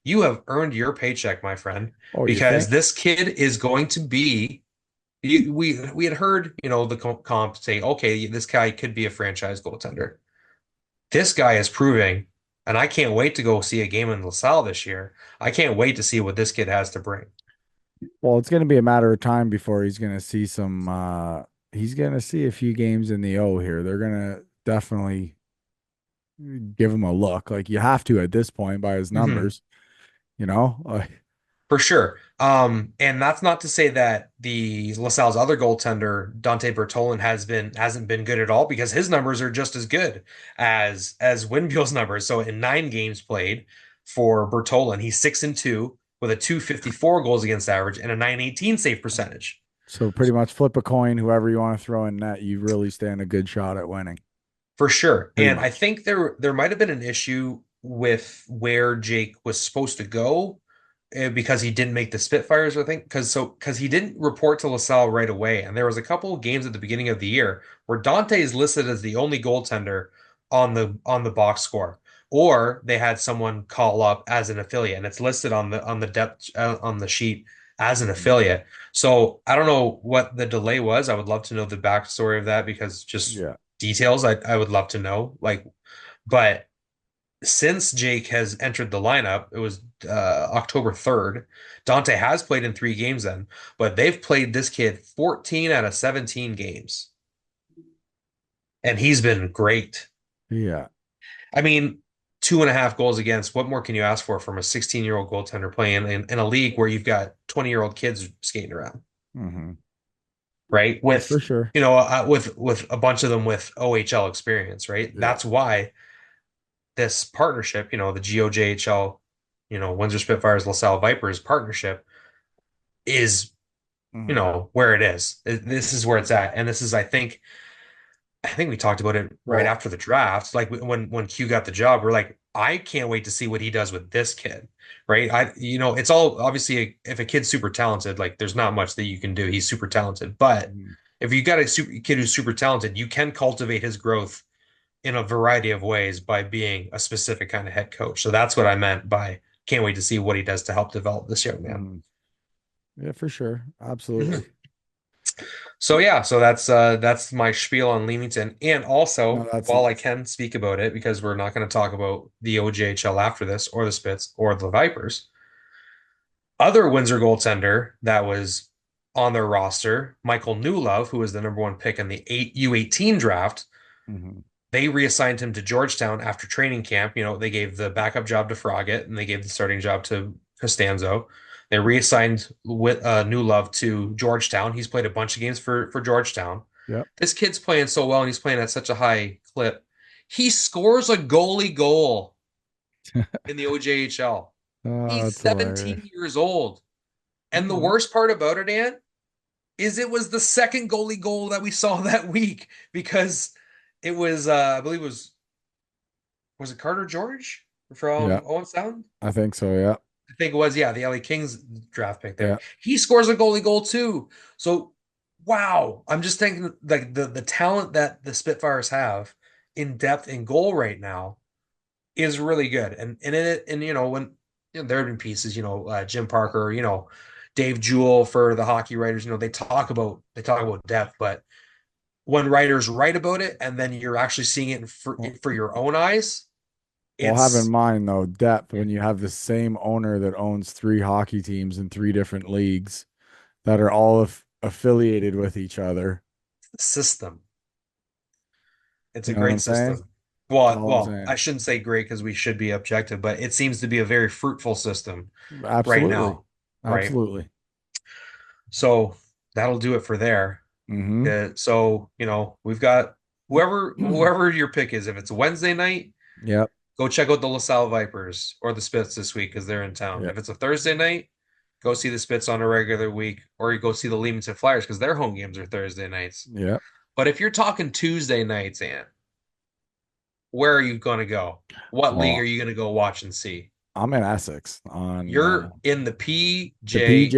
B: You have earned your paycheck, my friend,
C: Oh, you
B: because
C: think?
B: this kid is going to be. We had heard, the comp say, okay, this guy could be a franchise goaltender. This guy is proving, and I can't wait to go see a game in LaSalle this year. I can't wait to see what this kid has to bring.
C: Well, it's going to be a matter of time before he's going to see some, he's going to see a few games in the O here. They're going to definitely give him a look. Like you have to at this point by his
B: Mhm.
C: numbers, you know? Like,
B: For sure. And that's not to say that the LaSalle's other goaltender, Dante Bertolin, hasn't been good at all, because his numbers are just as good as Winbill's numbers. So in 9 games played for Bertolin, he's 6-2 with a 254 goals against average and a 918 save percentage.
C: so pretty much flip a coin, whoever you want to throw in net, you really stand a good shot at winning.
B: For sure.
C: Pretty
B: And I
C: much.
B: think there might have been an issue with where Jake was supposed to go, because he didn't make the Spitfires, I think, because he didn't report to LaSalle right away. And there was a couple of games at the beginning of the year where Dante is listed as the only goaltender on the box score. Or they had someone call up as an affiliate, and it's listed on the depth on the sheet as an
C: Mhm.
B: affiliate. So I don't know what the delay was. I would love to know the backstory of that, because just
C: Yeah.
B: details I would love to know. Like, but since Jake has entered the lineup, it was October 3rd. Dante has played in 3 games then, but they've played this kid 14 out of 17 games, and he's been great.
C: Yeah.
B: I mean, 2.5 goals against. What more can you ask for from a 16-year-old goaltender playing in a league where you've got 20-year-old kids skating around,
C: Hmm.
B: right? With
C: For sure.
B: with a bunch of them with OHL experience, right?
C: Yeah.
B: That's why this partnership, the GOJHL, Windsor Spitfires, LaSalle Vipers partnership is,
C: Hmm.
B: where it is. This is where it's at, and this is, I think we talked about it right
C: Well,
B: after the draft. Like when Q got the job, we're like, I can't wait to see what he does with this kid, right? It's all obviously if a kid's super talented, like there's not much that you can do. He's super talented, but
C: mhm.
B: if you got a kid who's super talented, you can cultivate his growth in a variety of ways by being a specific kind of head coach. So that's what I meant by can't wait to see what he does to help develop this young man.
C: Mhm. Yeah, for sure. Absolutely.
B: So yeah, so that's my spiel on Leamington. And
C: No,
B: also,
C: that's
B: while I can speak about it, because we're not going to talk about the OJHL after this, or the Spits, or the Vipers, other Windsor goaltender that was on their roster, Michael Newlove, who was the number 1 pick in the U18 draft,
C: hmm
B: they reassigned him to Georgetown after training camp. They gave the backup job to Froggatt and they gave the starting job to Costanzo. They reassigned New Love to Georgetown. He's played a bunch of games for Georgetown.
C: Yep.
B: This kid's playing so well and he's playing at such a high clip. He scores a goalie goal in the OJHL.
C: Oh,
B: He's
C: that's hilarious.
B: 17 years old. And the
C: Hmm.
B: worst part about it, Ann, is it was the second goalie goal that we saw that week because it was I believe was it Carter George
C: Yeah,
B: from Owen Sound?
C: I think so. Yeah.
B: I think it was, yeah, the LA Kings draft pick there.
C: Yeah.
B: He scores a goalie goal too. So wow. I'm just thinking like the talent that the Spitfires have in depth in goal right now is really good. And when there have been pieces, Jim Parker, Dave Jewell for the hockey writers, they talk about depth, but when writers write about it and then you're actually seeing it
C: Well,
B: for your own eyes,
C: well, have in
B: it's
C: mind though, depth when you have the same owner that owns three hockey teams in three different leagues that are all affiliated with each other.
B: system. It's
C: You
B: a
C: know what I'm
B: great
C: saying?
B: system.
C: That's
B: Well,
C: all I'm
B: well, I
C: saying.
B: shouldn't say great because we should be objective, but it seems to be a very fruitful system right
C: Absolutely.
B: now, right?
C: Absolutely.
B: So that'll do it for there.
C: Hmm.
B: So we've got whoever your pick is. If it's Wednesday night,
C: Yep.
B: go check out the LaSalle Vipers or the Spits this week because they're in town.
C: Yep.
B: If it's a Thursday night, go see the Spits on a regular week, or you go see the Leamington Flyers because their home games are Thursday nights.
C: Yep.
B: But if you're talking Tuesday nights, and where are you going to go? What league are
C: Well,
B: you going to go watch and see?
C: I'm in Essex on
B: You're in the
C: the PJHL.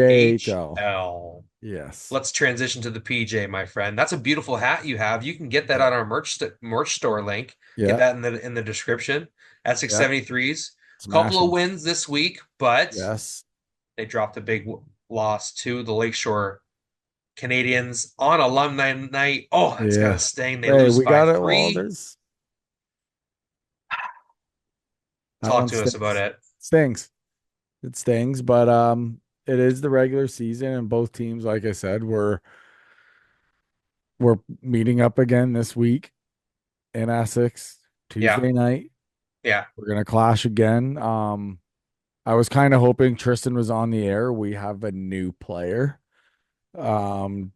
B: PJHL.
C: Yes.
B: Let's transition to the PJ, my friend. That's a beautiful hat you have. You can get that
C: Yeah.
B: on our merch store link. Get
C: Yeah.
B: that in the description. Essex
C: Yeah.
B: 73s. Couple of
C: Smashing.
B: wins this week, but
C: Yes.
B: they dropped a big loss to the Lakeshore Canadians on alumni night. Oh, that's got to
C: Yeah.
B: sting. They
C: Hey,
B: lose
C: we
B: by
C: got it. Well,
B: 3.
C: there's that
B: Talk
C: one
B: to us about
C: stings.
B: it.
C: Stings. It stings, but it is the regular season and both teams, like I said, we're meeting up again this week in Essex
B: Yeah.
C: Tuesday night.
B: Yeah.
C: We're gonna clash again. I was kind of hoping Tristan was on the air. We have a new player, um,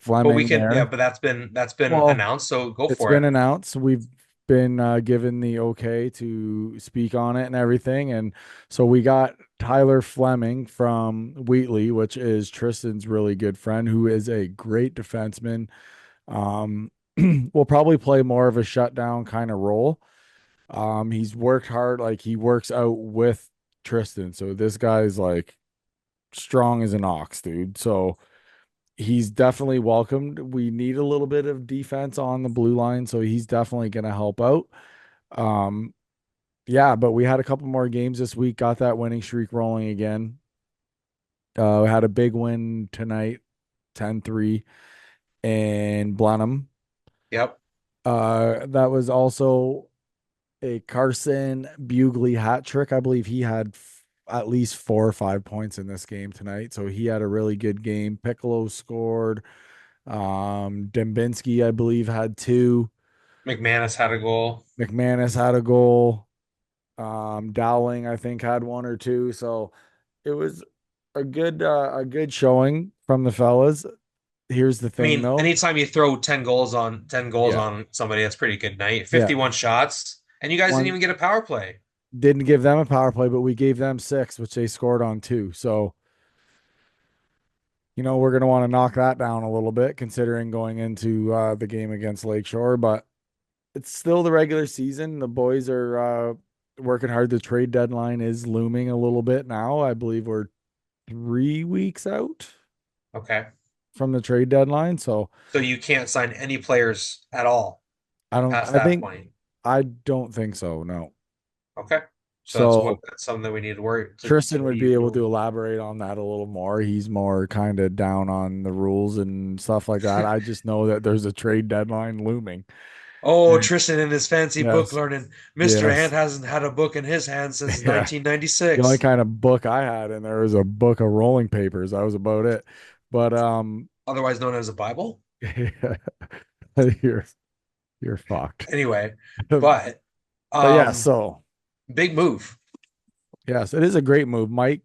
B: But we
C: Fleming
B: can, yeah,
C: there.
B: but that's been
C: Well,
B: announced, so go
C: it's
B: for
C: been
B: it.
C: announced. We've been given the okay to speak on it and everything. And so we got Tyler Fleming from Wheatley, which is Tristan's really good friend, who is a great defenseman. Um, will probably play more of a shutdown kind of role. He's worked hard, like he works out with Tristan. So this guy's like strong as an ox, dude. So he's definitely welcomed. We need a little bit of defense on the blue line, so he's definitely going to help out. Um, yeah, but we had a couple more games this week, got that winning streak rolling again. We had a big win tonight, 10-3 in Blenheim.
B: Yep.
C: That was also a Carson Bugley hat trick. I believe he had at least 4 or 5 points in this game tonight. So he had a really good game. Piccolo scored. Dembinski, I believe, had two.
B: McManus had a goal.
C: McManus had a goal. Dowling, I think, had one or two. So it was a good showing from the fellas. Here's the
B: I
C: thing
B: mean,
C: though.
B: anytime you throw 10 goals
C: Yeah.
B: on somebody, that's pretty good night.
C: Yeah.
B: 51 shots, and you guys didn't
C: One
B: even get a power play.
C: didn't give them a power play, but we gave them six, which they scored on two. So, we're going to want to knock that down a little bit considering going into the game against Lakeshore, but it's still the regular season. The boys are working hard. The trade deadline is looming a little bit now. I believe we're 3 weeks out
B: Okay.
C: from the trade deadline. So
B: So you can't sign any players at all past
C: I
B: that
C: think,
B: point.
C: I don't think so. No.
B: Okay. So
C: So
B: that's something that we need to worry
C: Tristan would be able to
B: to
C: elaborate on that a little more. He's more kind of down on the rules and stuff like that. I just know that there's a trade deadline looming.
B: Oh,
C: And
B: Tristan and his fancy book
C: yes,
B: learning. Mr. Ant
C: yes,
B: hasn't had a book in his hand since
C: yeah. The only
B: 1996,
C: kind of book I had in there was a book of rolling papers. That was about it. But
B: otherwise known as a Bible.
C: you're you're fucked.
B: Anyway,
C: But
B: but
C: yeah,
B: um,
C: so
B: big move.
C: yes, it is a great move. Mike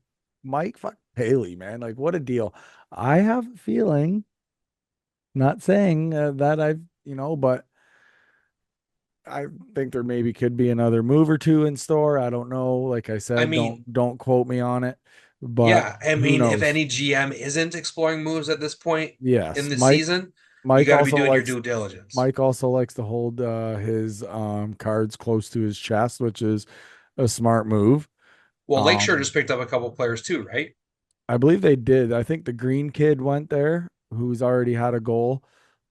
C: fuck Haley, man. Like what a deal. I have a feeling, not saying that but I think there maybe could be another move or two in store. I don't know. Like I
B: I
C: said,
B: mean,
C: don't quote me on it, but
B: yeah, I
C: who
B: mean, if
C: knows?
B: any GM isn't exploring moves at this point in
C: Yes,
B: the season, you
C: Mike
B: got to be
C: also
B: doing your
C: likes
B: due diligence.
C: Mike also likes to hold his cards close to his chest, which is a smart move.
B: Well, Lakeshore
C: Um,
B: just picked up a couple players too, right?
C: I believe they did. I think the green kid went there, who's already had a goal,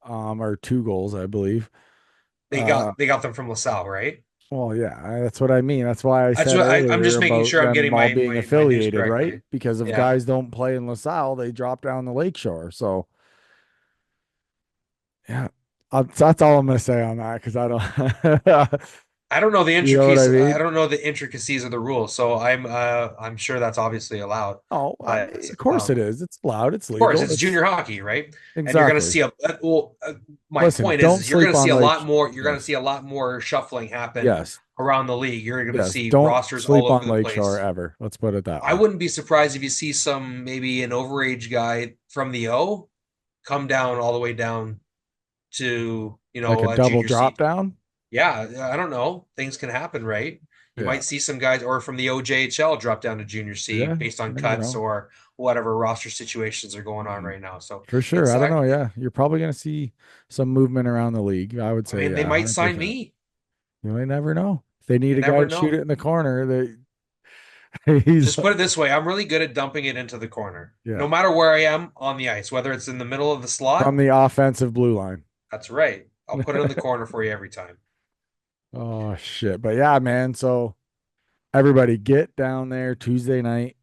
C: or two goals, I believe. Uh,
B: They got them from LaSalle, right?
C: well, yeah, that's what I mean. That's why I
B: That's
C: said
B: what I'm
C: earlier
B: just making
C: about
B: sure I'm
C: them
B: getting
C: all being
B: my news
C: affiliated, right?
B: correctly.
C: Because if
B: Yeah.
C: guys don't play in LaSalle, they drop down the Lakeshore. So, yeah, that's all I'm gonna say on that because I don't,
B: I don't know the
C: you know what I
B: intricacies. I
C: mean?
B: don't know the intricacies of the rules, so I'm sure that's obviously allowed.
C: Oh, I mean,
B: But
C: of course it is. It's loud. It's
B: of course,
C: legal.
B: it's
C: It's
B: junior hockey, right? And you're going to
C: exactly.
B: see my
C: Listen,
B: point
C: don't
B: is you're going
C: sleep
B: to see
C: on
B: a lot
C: Lake.
B: more. You're going to
C: Yes,
B: see a lot more shuffling happen
C: yes,
B: around the league. You're going to
C: yes.
B: see
C: Don't
B: rosters all
C: sleep
B: over
C: on
B: the
C: Lakeshore
B: place.
C: ever. Let's put it that
B: I
C: way.
B: wouldn't be surprised if you see maybe an overage guy from the O come down all the way down to
C: Like a
B: a
C: double
B: junior
C: drop
B: C.
C: down.
B: Yeah, I don't know. Things can happen, right? You
C: Yeah,
B: might see some guys or from the OJHL drop down to junior C
C: yeah.
B: based on
C: You never
B: cuts
C: know.
B: or whatever roster situations are going on
C: Mhm.
B: right now. So
C: For sure.
B: it's
C: I don't
B: I,
C: know. Yeah, you're probably gonna see some movement around the league. I would
B: I
C: say,
B: mean, they
C: yeah,
B: might sign
C: 100%.
B: me.
C: You might never know. If they
B: You
C: need a guy
B: never
C: to shoot
B: know.
C: it in the corner, he's
B: Just put it this way, I'm really good at dumping it into the corner. No
C: yeah,
B: matter where I am on the ice, whether it's in the middle of the
C: from
B: slot,
C: the offensive blue line.
B: that's right. I'll put it in the corner for you every time.
C: Oh shit. But yeah, man. So everybody get down there Tuesday night.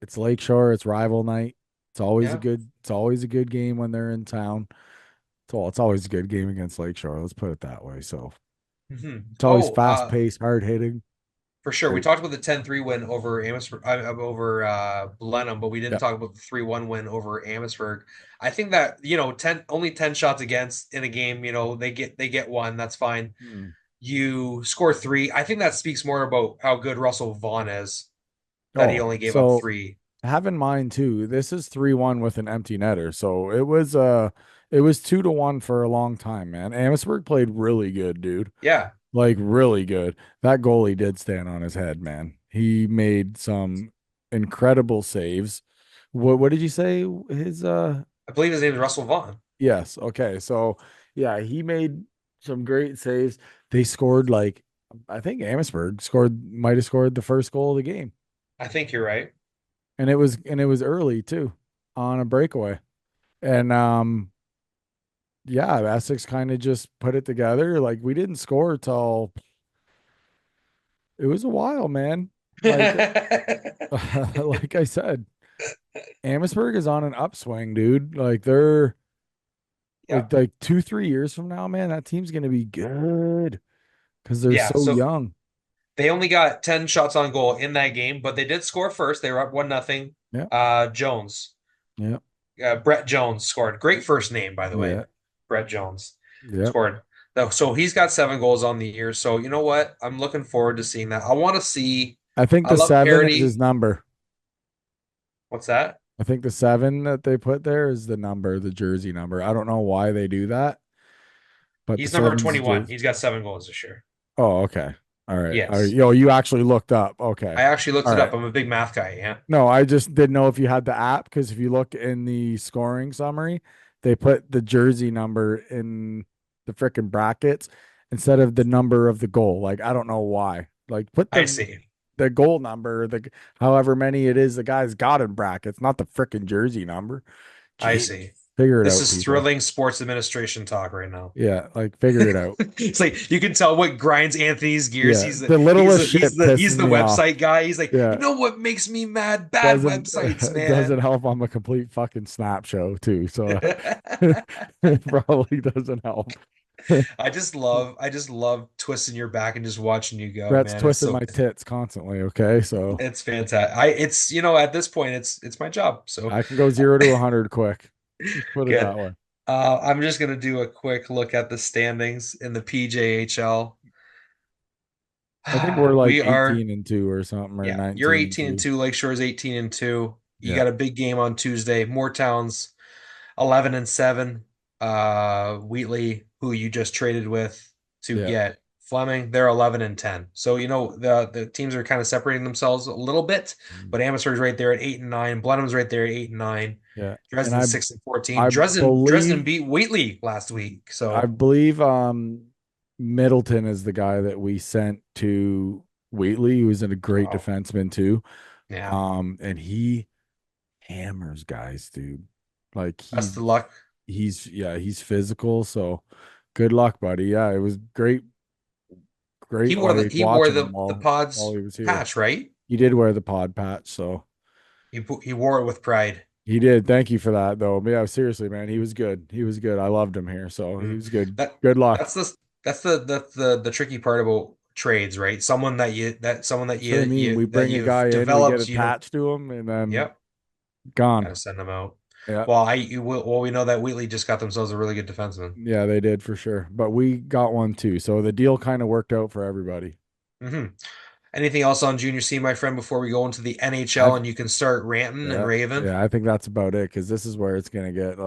C: It's Lakeshore, it's rival night.
B: Yeah.
C: It's always a good game when they're in town. It's always a good game against Lakeshore. Let's put it that way. So it's always
B: Oh,
C: fast paced, hard hitting.
B: for sure. We
C: Great.
B: talked about the 10-3 win over over Blenheim, but we didn't
C: Yeah.
B: talk about the 3-1 win over Amherstburg. I think that, 10 shots against in a game, they get one, that's fine.
C: Hmm.
B: You score three. I think that speaks more about how good Russell Vaughn is that he
C: Oh,
B: only gave up
C: so
B: three.
C: have in mind too, this is 3-1 with an empty netter. So it was 2-1 for a long time, man. Amherstburg played really good, dude.
B: Yeah.
C: Like really good. That goalie did stand on his head, man. He made some incredible saves. What did you say? His
B: I believe his name is Russell Vaughn.
C: yes, okay. So yeah, he made some great saves. They scored like I think Amherstburg might have scored the first goal of the game.
B: I think you're right.
C: And it was early too on a breakaway. And yeah, Essex kind of just put it together. Like we didn't score till it was a while, man. Like like I said, Amherstburg is on an upswing, dude. Like they're
B: Yeah.
C: like 2, 3 years from now, man, that team's gonna be good. because they're
B: Yeah,
C: so
B: so
C: young.
B: they only got 10 shots on goal in that game, but they did score first. They were up 1-0.
C: Yep.
B: Jones,
C: Yep.
B: Brett Jones scored. Great first name, by the way.
C: Yeah.
B: Brett Jones
C: Yep.
B: scored. So he's got 7 goals on the year. So you know what? I'm looking forward to seeing that. I want to see.
C: I think
B: I
C: the
B: love
C: 7 is his
B: parity.
C: number.
B: What's that?
C: I think the 7 that they put there is the number, the jersey number. I don't know why they do that, but the
B: He's number
C: seven's the
B: 21.
C: jersey.
B: He's got 7 goals this year.
C: Oh, okay. All right.
B: Yes.
C: Yo, you actually looked up. Okay.
B: I actually looked
C: All
B: it up.
C: right.
B: I'm a big math guy. Yeah.
C: No, I just didn't know if you had the app because if you look in the scoring summary, they put the jersey number in the freaking brackets instead of the number of the goal. Like I don't know why. Like put
B: I
C: the
B: see.
C: the goal number, the however many it is the guy's got in brackets, not the freaking jersey number.
B: I
C: Jeez,
B: see.
C: figure it
B: This
C: out,
B: is
C: people.
B: thrilling sports administration talk right now.
C: Yeah, like figure it out.
B: It's like you can tell what grinds Anthony's gears.
C: Yeah,
B: He's the
C: the
B: he's
C: littlest
B: the he's
C: shit
B: the
C: pisses
B: he's the
C: me off.
B: website guy. He's like, you
C: Yeah,
B: know what makes me mad? Bad
C: doesn't
B: websites,
C: doesn't
B: man.
C: help. I'm a complete fucking snap show too, so it probably doesn't help.
B: I just love twisting your back and just watching you go,
C: Brett's
B: man. It's
C: twisting
B: so
C: my tits constantly. Okay, so
B: it's fantastic. It's at this point it's my job. So
C: I can go 0 to 100 quick. Let's put it
B: good.
C: that way.
B: I'm just gonna do a quick look at the standings in the PJHL.
C: I think we're like
B: We are
C: 18-2 or something, or
B: Yeah, you're
C: 19 and
B: 18 and
C: 2.
B: 2. Lakeshore is 18 and 2. You
C: Yeah,
B: got a big game on Tuesday. Moortown's 11 and 7. Wheatley, who you just traded with to
C: yeah,
B: get Fleming, they're 11 and 10. So the teams are kind of separating themselves a little bit, but Amherst's right there at 8 and 9. Blenheim's right there at 8 and 9.
C: yeah. And
B: Dresden's 6 and 14.
C: I
B: Dresden
C: believe
B: beat Wheatley last week.
C: I
B: So
C: believe Middleton is the guy that we sent to Wheatley, who's a great
B: oh,
C: defenseman too.
B: yeah,
C: And he hammers guys, dude. Like
B: best of luck.
C: he's physical, so good luck, buddy. Yeah, it was great like
B: He wore
C: watching
B: the
C: him
B: the
C: while
B: pod's
C: he was here.
B: patch, right?
C: He did wear the pod patch, so
B: He wore it with pride.
C: he did. Thank you for that, though. Yeah, seriously, man, he was good. He was good. I loved him here, so he
B: Mhm.
C: was good.
B: That
C: Good luck.
B: that's the tricky part about trades, right? Someone that
C: That's what I mean. We
B: that
C: bring a
B: you've
C: guy in, we get
B: developed,
C: attached to him, and then
B: yep,
C: gone.
B: gotta send them out.
C: Yeah,
B: Well, we know that Wheatley just got themselves a really good defenseman.
C: yeah, they did for sure. But we got one too, so the deal kind of worked out for everybody.
B: hmm Anything else on Junior C, my friend, before we go into the
C: I
B: NHL and you can start ranting and
C: Yeah,
B: raving?
C: yeah, I think that's about it because this is where it's gonna get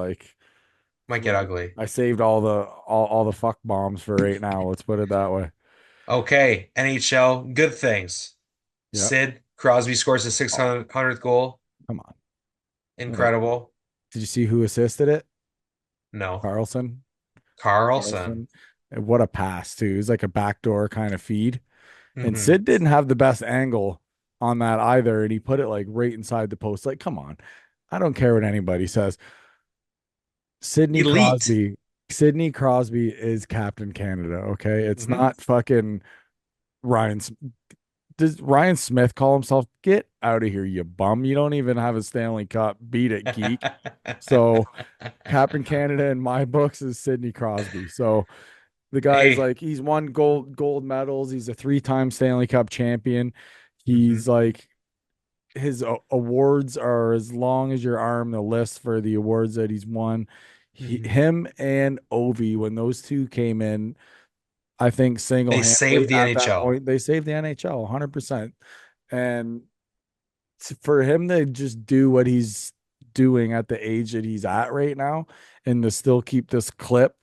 B: Might get ugly.
C: I saved all the fuck bombs for right now. Let's put it that way.
B: Okay, NHL, good things.
C: Yeah.
B: Sid Crosby scores his
C: Oh,
B: 600th goal.
C: come on. Whatever.
B: Incredible.
C: Did you see who assisted it?
B: No.
C: Carlson.
B: Carlson.
C: Carlson. And what a pass too. It was like a backdoor kind of feed. And
B: hmm
C: Sid didn't have the best angle on that either. And he put it like right inside the post. Like, come on. I don't care what anybody says. Sidney
B: Elite.
C: Crosby. Sidney Crosby is Captain Canada. Okay. It's
B: hmm
C: not fucking Ryan. Does Ryan Smith call himself? Get out of here, you bum. You don't even have a Stanley Cup. Beat it, geek. So Captain Canada in my books is Sidney Crosby. So the guy's
B: Hey.
C: like he's won gold medals. He's a 3-time Stanley Cup champion.
B: hmm
C: He's like his awards are as long as your arm, the list for the awards that he's won.
B: hmm
C: Him and Ovi, when those two came in, I think
B: They
C: single-handedly
B: saved the
C: at that
B: NHL.
C: point, they saved the NHL 100%. And for him to just do what he's doing at the age that he's at right now and to still keep this clip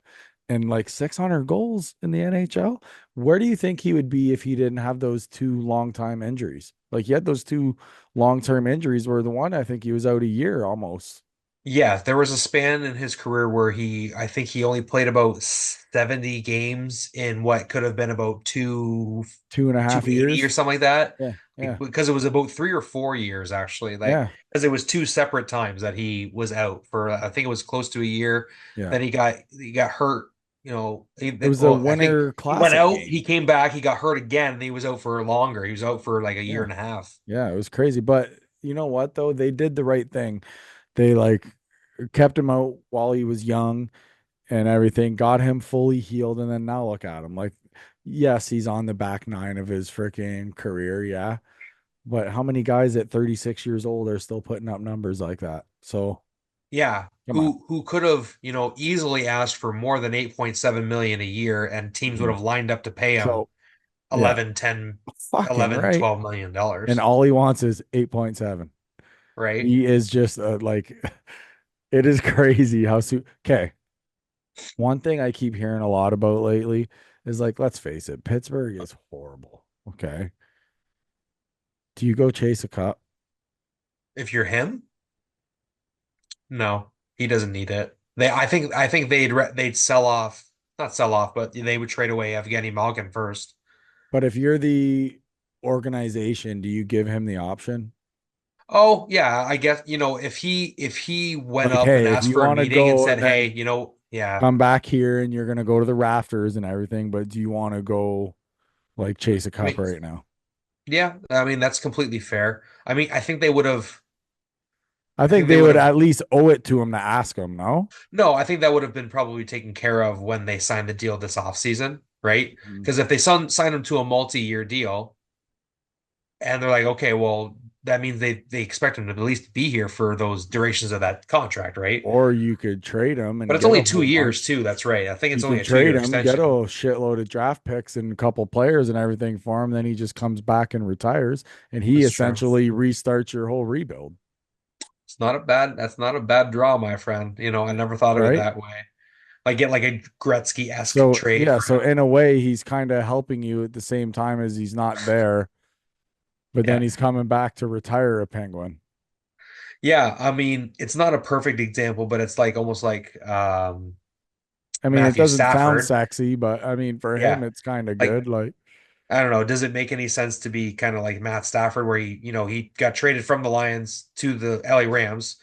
C: and like 600 goals in the NHL, where do you think he would be if he didn't have those two long time injuries? Like he had those two long-term injuries where the one I think he was out a year almost.
B: Yeah, there was a span in his career where I think he only played about 70 games in what could have been about
C: 2.5 years.
B: 280 or something like that.
C: Yeah, yeah,
B: Because it was about 3 or 4 years actually. Like
C: yeah,
B: because it was two separate times that he was out for I think it was close to a year.
C: yeah.
B: Then he got hurt,
C: It was a
B: well, I think
C: winter
B: he went
C: classic
B: out,
C: game.
B: he came back, he got hurt again, and he was out for longer. He was out for like a year
C: Yeah.
B: and a half.
C: Yeah, it was crazy. But you know what though? They did the right thing. They like kept him out while he was young and everything, got him fully healed, and then now look at him. Like yes, he's on the back nine of his freaking career, yeah. But how many guys at 36 years old are still putting up numbers like that? So
B: Yeah,
C: come on.
B: who could have, easily asked for more than 8.7 million a year, and teams would
C: Mhm.
B: have lined up to pay him
C: So yeah,
B: 11, 10,
C: fucking
B: 11,
C: right.
B: 12 million dollars,
C: And all he wants is 8.7.
B: right?
C: He is just like, it is crazy how soon. Okay. One thing I keep hearing a lot about lately is like, let's face it, Pittsburgh is horrible. Okay. Do you go chase a cup?
B: If you're him, no, he doesn't need it. I think they'd sell off, not sell off, but they would trade away Evgeny Malkin first.
C: But if you're the organization, do you give him the option?
B: Oh yeah, I guess if he went
C: Like,
B: up and
C: hey, if
B: asked
C: you
B: for a
C: want to
B: meeting and
C: go
B: said,
C: and
B: hey,
C: then
B: yeah,
C: come back here and you're going to go to the rafters and everything, but do you want to go like chase a
B: I
C: cup
B: mean,
C: right now?
B: yeah, I mean that's completely fair. I mean, I think they would have.
C: I
B: I
C: think
B: think they
C: they
B: would
C: would
B: have.
C: at least owe it to him to ask him, no?
B: No, I think that would have been probably taken care of when they signed the deal this offseason, right?
C: Mhm.
B: Because if they sign him to a multi-year deal, and they're like, okay, well, that means they expect him to at least be here for those durations of that contract, right?
C: Or you could trade him
B: But
C: and
B: it's
C: get
B: only
C: a
B: two
C: whole
B: years
C: bunch.
B: too. That's right. I think it's
C: You
B: only
C: could
B: a
C: trade
B: 2 year
C: him, get a
B: extension.
C: shitload of draft picks and a couple players and everything for him. Then he just comes back and retires, and he
B: That's true.
C: essentially restarts your whole rebuild,
B: That's not a bad draw, my friend. I never thought of it
C: right?
B: that way. Like get like a Gretzky-esque
C: So
B: trade
C: yeah,
B: for
C: so
B: him.
C: in a way, he's kind of helping you at the same time as he's not there, but then
B: Yeah.
C: he's coming back to retire a Penguin.
B: Yeah, I mean, it's not a perfect example, but it's like almost like
C: I mean, it
B: Matthew
C: doesn't sound
B: Stafford.
C: sexy, but I mean, for him,
B: Yeah.
C: it's kind of
B: Like
C: good. Like,
B: I don't know, does it make any sense to be kind of like Matt Stafford where he got traded from the Lions to the LA Rams.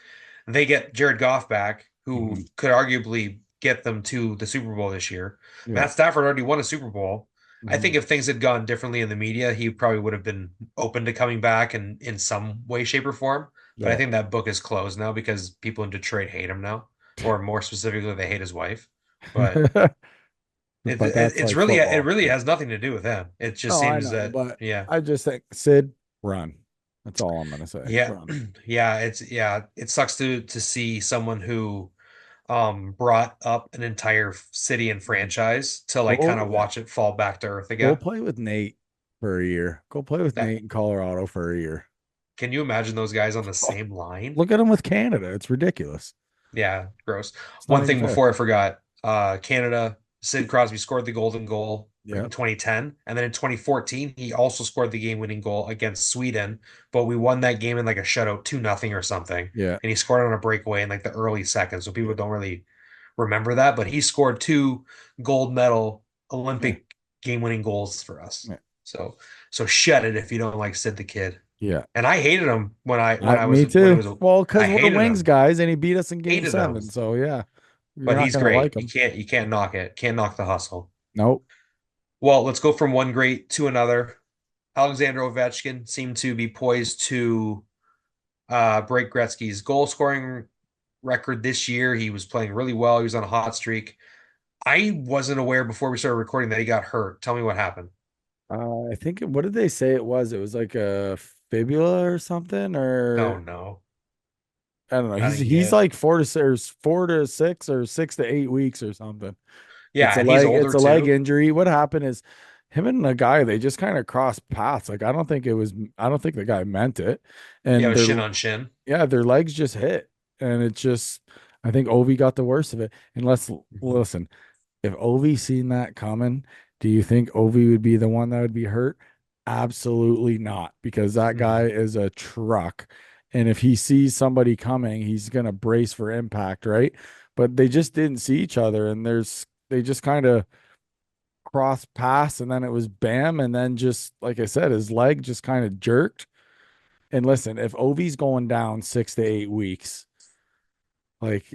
B: They get Jared Goff back, who
C: mhm,
B: could arguably get them to the Super Bowl this year.
C: yeah,
B: Matt Stafford already won a Super Bowl. I think
C: mhm,
B: if things had gone differently in the media, he probably would have been open to coming back in some way, shape, or form. But I
C: yeah.
B: think that book is closed now because people in Detroit hate him now, or more specifically, they hate his wife. But
C: But that's
B: it's
C: like
B: really it
C: football.
B: really has nothing to do with him. It just
C: No, I
B: seems
C: know,
B: that
C: but
B: yeah,
C: I just think Sid, run. That's all I'm gonna say.
B: yeah,
C: Run.
B: yeah. It sucks to see someone who brought up an entire city and
C: Mhm.
B: franchise to like kind
C: Go,
B: of
C: yeah.
B: watch it fall back to earth
C: Go
B: again.
C: play with Nate for a year. Go play with
B: That
C: Nate in Colorado for a year.
B: can you imagine those guys on the
C: Oh,
B: same line?
C: look at him with Canada. It's ridiculous.
B: Yeah, gross.
C: It's not
B: One
C: even
B: thing
C: fair.
B: before I forgot, Canada, Sid Crosby scored the golden goal
C: Yeah.
B: in 2010, and then in 2014 he also scored the game-winning goal against Sweden, but we won that game in like a shutout 2-0 or something.
C: Yeah.
B: And he scored on a breakaway in like the early seconds, so people
C: Yeah.
B: don't really remember that, but he scored two gold medal
C: Yeah.
B: Olympic game-winning goals for us.
C: Yeah.
B: So so shut it if you don't like Sid the Kid.
C: Yeah.
B: And I hated him when I
C: Me
B: was when he
C: too.
B: was
C: Well,
B: I
C: because we're
B: hated
C: Wings
B: him.
C: guys and he beat us in game
B: Hated him.
C: seven. So yeah, you're
B: But
C: not
B: he's
C: gonna like
B: great.
C: him.
B: You can't knock it. Can't knock the hustle.
C: Nope.
B: Well, let's go from one great to another. Alexander Ovechkin seemed to be poised to break Gretzky's goal scoring record this year. He was playing really well. He was on a hot streak. I wasn't aware before we started recording that he got hurt. Tell me what happened.
C: I think what did they say it was? It was like a fibula or something,
B: Oh
C: or
B: no.
C: I don't know.
B: I think
C: He's
B: yeah.
C: like 4 to 6 or 6 to 8 weeks or something.
B: Yeah, and he's
C: It's
B: older
C: a leg
B: too.
C: injury. What happened is him and the guy, they just kind of crossed paths. Like I don't think the guy meant it.
B: Yeah, it
C: And
B: was shin on shin.
C: their legs just hit. And it just I think Ovi got the worst of it. And let's
B: Mhm.
C: listen, if Ovi seen that coming, do you think Ovi would be the one that would be hurt? Absolutely not, because that guy
B: No.
C: is a truck. And if he sees somebody coming, he's gonna brace for impact, right? But they just didn't see each other, and they just kind of crossed paths, and then it was bam, and then just like I said, his leg just kind of jerked. And listen, if Ovi's going down 6 to 8 weeks, like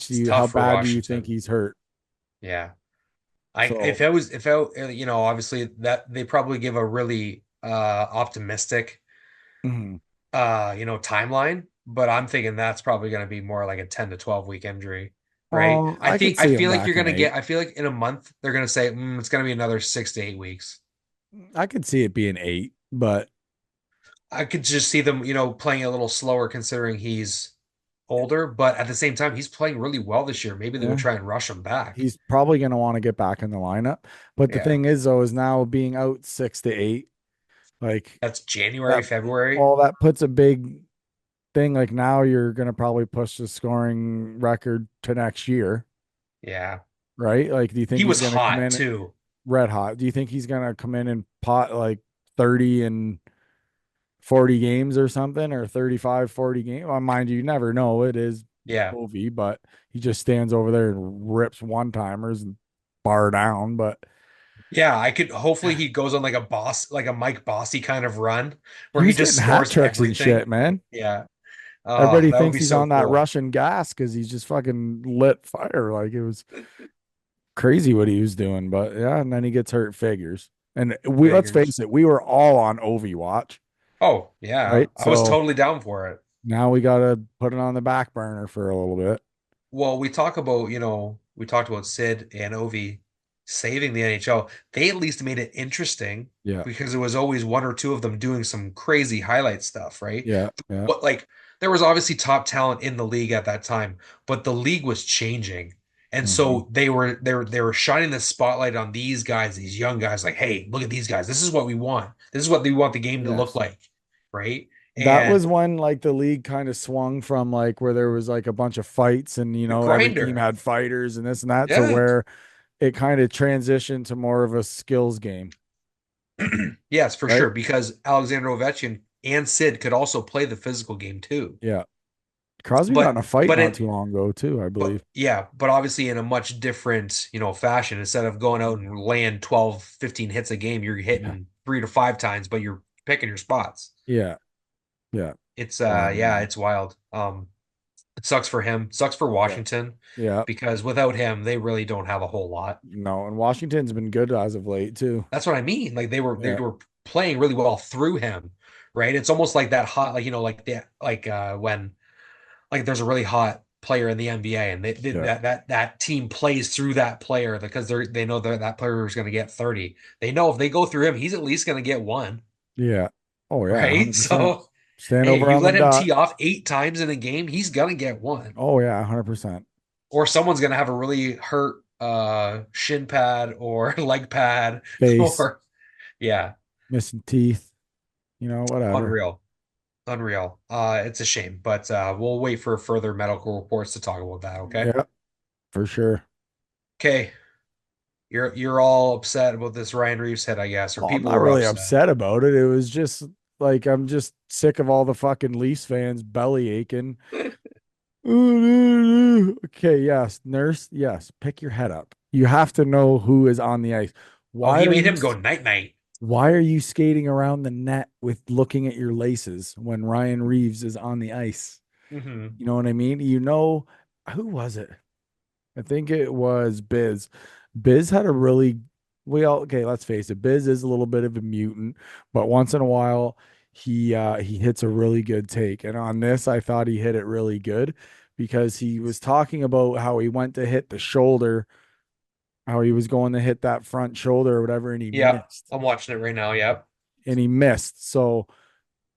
B: It's
C: how
B: tough for
C: bad do you think
B: Washington.
C: he's hurt?
B: Yeah. I
C: So
B: if I obviously that they probably give a really optimistic
C: mhm.
B: timeline, but I'm thinking that's probably going to be more like a 10 to 12 week injury. right?
C: I could
B: I
C: see him
B: feel like
C: back
B: you're
C: in
B: gonna
C: eight.
B: get. I feel like in a month they're gonna say it's gonna be another 6 to 8 weeks.
C: I could see it being eight, but
B: I could just see them, playing a little slower considering he's older, but at the same time, he's playing really well this year. Maybe they'll
C: yeah,
B: try and rush him back.
C: he's probably going to want to get back in the lineup. But the
B: Yeah,
C: thing is, though, is now being out 6 to 8, like
B: that's January,
C: that,
B: February.
C: all that puts a big thing. Like now you're going to probably push the scoring record to next year,
B: Yeah,
C: right? Like, do you think
B: he
C: he's
B: was
C: going to come
B: hot
C: in
B: too.
C: red hot? Do you think he's going to come in and pot like 30 and 40 games or something, or 35, 40 games? Well, mind you, you never know. It is
B: Yeah,
C: movie, but he just stands over there and rips one timers and bar down. But
B: yeah. I could hopefully he goes on like a boss, like a Mike Bossy kind of run where he
C: he's
B: just
C: getting hat
B: scores
C: tricks and
B: everything.
C: shit, man.
B: Yeah.
C: Everybody
B: That would
C: thinks
B: be
C: he's
B: so
C: on that
B: cool.
C: Russian gas because he's just fucking lit fire. Like it was crazy what he was doing. But yeah, and then he gets hurt, figures. And we let's
B: Figures.
C: face it, we were all on Ovi watch,
B: Oh, yeah.
C: right?
B: I was
C: So
B: totally down for it.
C: now we gotta put it on the back burner for a little bit.
B: Well, we talked about Sid and Ovi saving the NHL. They at least made it interesting
C: Yeah,
B: because it was always one or two of them doing some crazy highlight stuff, right?
C: yeah, yeah.
B: What like there was obviously top talent in the league at that time, but the league was changing. And
C: Hmm.
B: so they were shining the spotlight on these guys, these young guys, like, hey, look at these guys. This is what we want. This is what we want the game to look
C: Yes.
B: like, right?
C: That
B: And
C: was when like the league kind of swung from like where there was like a bunch of fights and
B: the
C: every team
B: grinder.
C: had fighters and this and that to
B: Yeah.
C: where it kind of transitioned to more of a skills game,
B: Yes, for
C: right?
B: sure, because Alexander Ovechkin and Sid could also play the physical game too.
C: Yeah. Crosby got in
B: But
C: a fight
B: but
C: not
B: it
C: too long ago too, I
B: but
C: believe.
B: yeah, but obviously in a much different, fashion. Instead of going out and laying 12, 15 hits a game, you're
C: Yeah.
B: hitting 3 to 5 times, but you're picking your spots.
C: Yeah. Yeah.
B: It's yeah,
C: Um,
B: it's wild. It sucks for him, sucks for
C: yeah.
B: Washington
C: Yeah.
B: because without him, they really don't have a whole lot.
C: No, and Washington's been good as of late too.
B: That's what I mean. Like they
C: Yeah.
B: were playing really well through him, right? It's almost like that hot, like like that, when like there's a really hot player in the NBA and
C: Yeah.
B: that team plays through that player because they know that player is going to get 30. They know if they go through him, he's at least going to get one,
C: Yeah. Oh yeah,
B: right?
C: 100%.
B: So
C: Stand
B: hey,
C: over
B: you
C: on the
B: let him
C: dot.
B: tee off 8 times in a game, he's going to get one,
C: Oh yeah, 100%.
B: or someone's going to have a really hurt shin pad or leg pad,
C: Face,
B: or yeah,
C: missing teeth, whatever.
B: unreal. Unreal. It's a shame, but we'll wait for further medical reports to talk about that, okay?
C: Yeah, for sure.
B: Okay. You're all upset about this Ryan Reeves hit, I guess, or
C: Well, I'm
B: people
C: not
B: were
C: really
B: upset.
C: upset about it. It was just like I'm just sick of all the fucking Leafs fans belly aching. Okay, yes, nurse, yes, pick your head up. You have to know who is on the ice.
B: Oh,
C: Why
B: he
C: are
B: made
C: you
B: him go night night.
C: why are you skating around the net with looking at your laces when Ryan Reeves is on the ice?
B: Hmm.
C: You know what I mean? Who was it? I think it was Biz. Biz had a really okay, let's face it, Biz is a little bit of a mutant, but once in a while he hits a really good take. And on this, I thought he hit it really good because he was talking about how he went to hit the shoulder, how he was going to hit that front shoulder or whatever, and he
B: Yep.
C: missed.
B: I'm watching it right now. Yep.
C: And he missed. So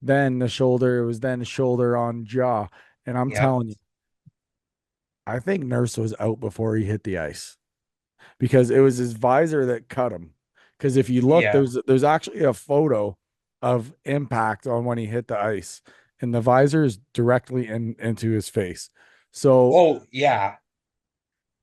C: then it was then shoulder on jaw. And I'm
B: Yep.
C: telling you, I think Nurse was out before he hit the ice because it was his visor that cut him. Because if you look,
B: Yeah.
C: there's actually a photo of impact on when he hit the ice, and the visor is directly into his face. So
B: Oh, yeah.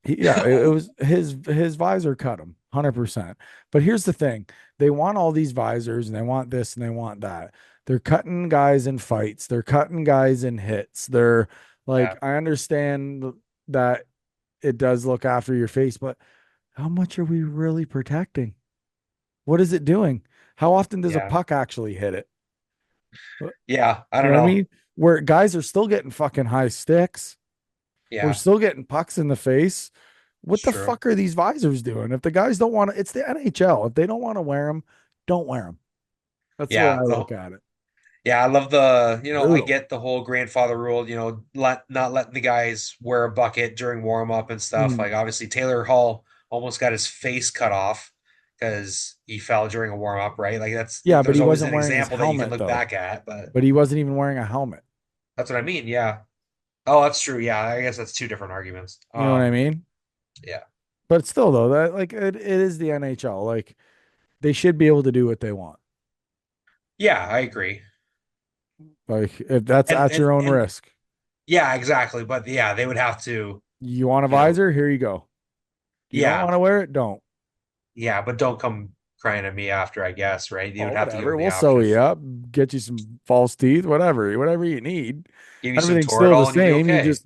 C: yeah, it was his visor cut him 100%. But here's the thing: they want all these visors, and they want this, and they want that. They're cutting guys in fights. They're cutting guys in hits. They're like,
B: Yeah.
C: I understand that it does look after your face, but how much are we really protecting? What is it doing? How often does a
B: Yeah.
C: puck actually hit it? You
B: Yeah. I
C: know
B: don't
C: what I
B: know.
C: mean? Where guys are still getting fucking high sticks. We're
B: Yeah.
C: still getting pucks in the face.
B: It's
C: What the
B: true.
C: fuck are these visors doing? If the guys don't want to, it's the NHL. If they don't want to wear them, don't wear them. That's the way
B: Yeah.
C: I look at it.
B: Yeah, I love the, I
C: Brutal.
B: get the whole grandfather rule, not letting the guys wear a bucket during warm up and stuff.
C: Mm.
B: Like obviously Taylor Hall almost got his face cut off because he fell during a warm up, right? Like
C: Yeah, but
B: there's
C: he
B: always
C: wasn't
B: an
C: wearing his
B: example that you can
C: helmet
B: look
C: though.
B: back at, but
C: But he wasn't even wearing a helmet.
B: that's what I mean. Yeah. Oh, that's true. Yeah, I guess that's two different arguments.
C: You know what I mean?
B: Yeah.
C: But still though, that like it is the NHL. Like they should be able to do what they want.
B: Yeah, I agree.
C: Like if that's
B: And
C: at
B: and
C: your own
B: and
C: risk.
B: yeah, exactly. But yeah, they would have to,
C: You want a
B: you know,
C: visor? Here you go. You don't
B: yeah,
C: want to wear it? Don't.
B: yeah, but don't come crying at me after, I guess, right? You
C: Oh,
B: would have to give
C: whatever.
B: them the
C: We'll sew
B: option.
C: you up, get you some false teeth, whatever you need.
B: Give you some
C: Everything's still the
B: Toradol and you'll be
C: same. You
B: okay.
C: just,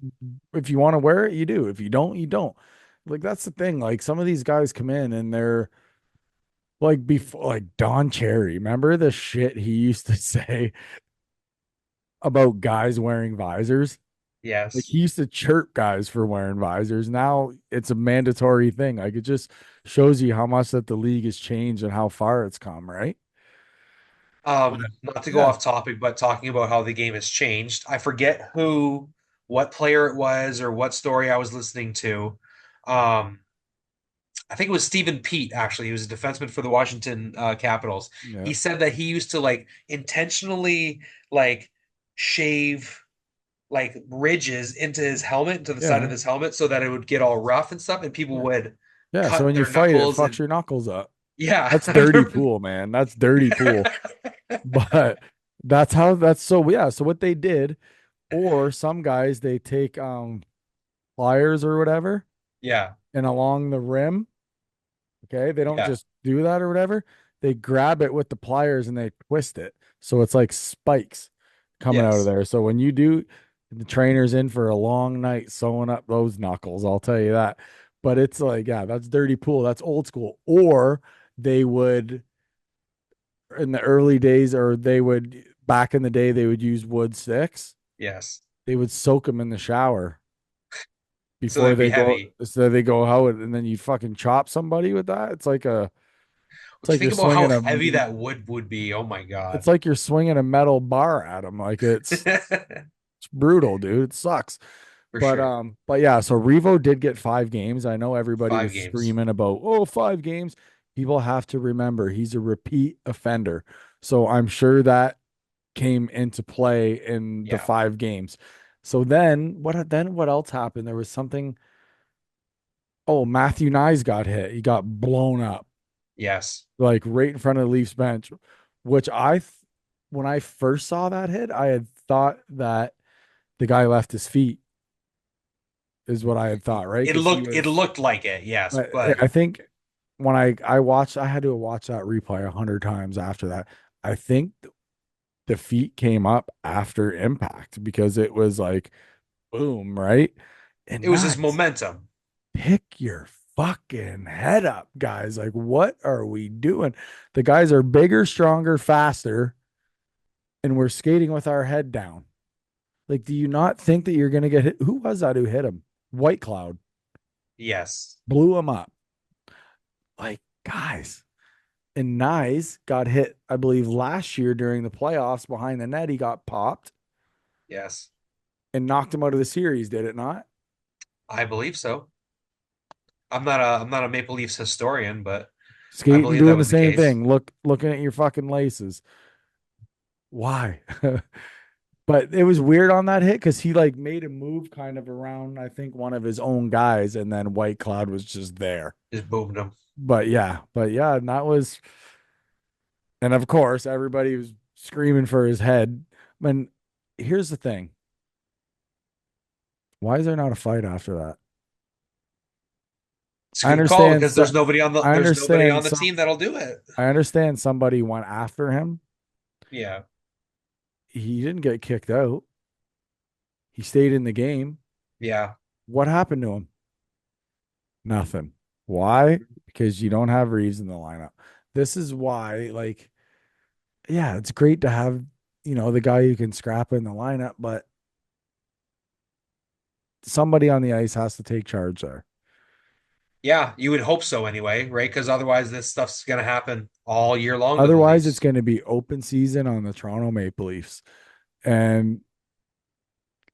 C: if you want to wear it, you do. If you don't, you don't. Like that's the thing. Like some of these guys come in and they're like before, like Don Cherry. Remember the shit he used to say about guys wearing visors? Like
B: Yes.
C: he used to chirp guys for wearing visors. Now it's a mandatory thing. Like it just shows you how much that the league has changed and how far it's come, right? But
B: Not to go
C: yeah,
B: off topic, but talking about how the game has changed. I forget what player it was or what story I was listening to. Um, I think it was Stephen Pete, actually. He was a defenseman for the Washington Capitals.
C: yeah,
B: He said that he used to like intentionally like shave like ridges into his helmet, into the side of
C: yeah,
B: his helmet, so that it would get all rough and stuff, and people
C: yeah.
B: would
C: Yeah. So
B: cut
C: when you
B: their
C: fight, it
B: knuckles
C: fucks
B: and
C: your knuckles up.
B: yeah,
C: That's
B: I
C: dirty
B: remember.
C: pool, man. That's dirty pool. But that's how that's so yeah. So what they did, or some guys they take pliers or whatever
B: Yeah,
C: and along the rim. Okay. They don't
B: yeah,
C: just do that or whatever. They grab it with the pliers and they twist it. So it's like spikes coming out of
B: yes.
C: there. So when you do, the trainer's in for a long night sewing up those knuckles, I'll tell you that. But it's like, yeah, that's dirty pool. That's old school. Or they would, in the early days, or they would, back in the day, they would use wood sticks.
B: Yes.
C: They would soak them in the shower
B: So
C: before
B: they'd be
C: they go,
B: heavy.
C: so they go out and then you fucking chop somebody with that. It's
B: If you
C: like you're
B: think about how
C: swinging a
B: heavy that wood would be, oh my
C: it's
B: God.
C: like you're swinging a metal bar at them. Like it's brutal, dude. It sucks.
B: For sure.
C: But yeah, so Revo did get 5 games. I know everybody
B: Five
C: was
B: games.
C: screaming about, oh, 5 games. People have to remember he's a repeat offender. So I'm sure that came into play in the
B: Yeah.
C: 5 games. So then what else happened? There was something. Oh, Matthew Nyes got hit. He got blown up,
B: Yes.
C: like right in front of the Leafs bench, which when I first saw that hit, I had thought that the guy left his feet is what I had thought, right?
B: It
C: Because he
B: looked it
C: was,
B: looked like it, yes,
C: but
B: but
C: I think when I watched, I had to watch that replay 100 times after that. I think the feet came up after impact because it was like boom, right?
B: it
C: And
B: was his
C: nice.
B: momentum.
C: Pick your fucking head up, guys. Like, what are we doing? The guys are bigger, stronger, faster, and we're skating with our head down. Like, do you not think that you're going to get hit? Who was that who hit him? White Cloud
B: Yes.
C: blew him up. Like, guys. And Nyes got hit, I believe, last year during the playoffs behind the net. He got popped
B: Yes.
C: and knocked him out of the series, did it not?
B: I believe so. I'm not a Maple Leafs historian, but I
C: Skating,
B: believe that
C: doing the
B: was the
C: same
B: case.
C: thing. Looking at your fucking laces. Why? But it was weird on that hit because he like made a move kind of around, I think, one of his own guys, and then White Cloud was just there.
B: Just boomed him.
C: But yeah, and that was, and of course, everybody was screaming for his head. I mean, here's the thing: why is there not a fight after that?
B: It's a
C: I
B: good call
C: understand.
B: because
C: So, I
B: there's nobody
C: understand.
B: on the
C: So,
B: team that'll do it.
C: I understand somebody went after him.
B: Yeah.
C: He didn't get kicked out. He stayed in the game.
B: Yeah.
C: What happened to him? Nothing. Why? Because you don't have Reeves in the lineup. This is why, like, yeah, it's great to have, the guy you can scrap in the lineup, but somebody on the ice has to take charge there.
B: Yeah, you would hope so anyway, right? Because otherwise, this stuff's going to happen all year long to the
C: Otherwise, it's
B: Leafs.
C: going to be open season on the Toronto Maple Leafs. And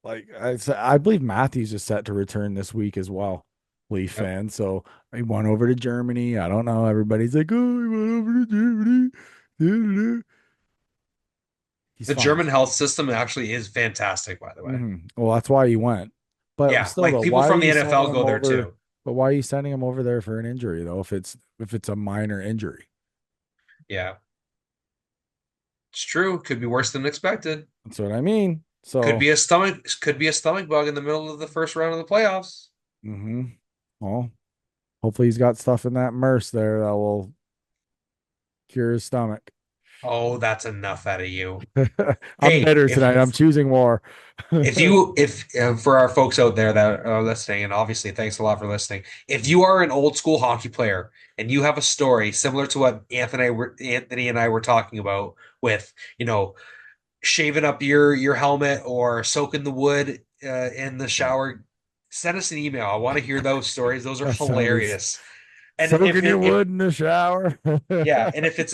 C: like I believe Matthews is set to return this week as well, Leaf
B: Yep.
C: fan. So he went over to Germany. I don't know. Everybody's like, oh, he went over to Germany. He's
B: The
C: fine.
B: German health system actually is fantastic, by the way.
C: Well, that's why he went. But
B: Yeah,
C: still,
B: like
C: though,
B: people
C: why are
B: from the
C: you sending
B: NFL
C: him
B: go there
C: over?
B: too.
C: But why are you sending him over there for an injury though? If it's a minor injury,
B: Yeah, it's true. Could be worse than expected.
C: that's what I mean.
B: Could
C: So,
B: be a stomach bug in the middle of the first round of the playoffs.
C: hmm well, hopefully he's got stuff in that MRSA there that will cure his stomach.
B: Oh, that's enough out of you.
C: I'm
B: Hey,
C: bitter tonight. I'm choosing war.
B: if for our folks out there that are listening, and obviously thanks a lot for listening. If you are an old school hockey player and you have a story similar to what Anthony and I were talking about with, shaving up your helmet or soaking the wood in the shower, send us an email. I want to hear those stories. Those are
C: That sounded
B: hilarious. And
C: soaking your wood in the shower.
B: yeah, and if it's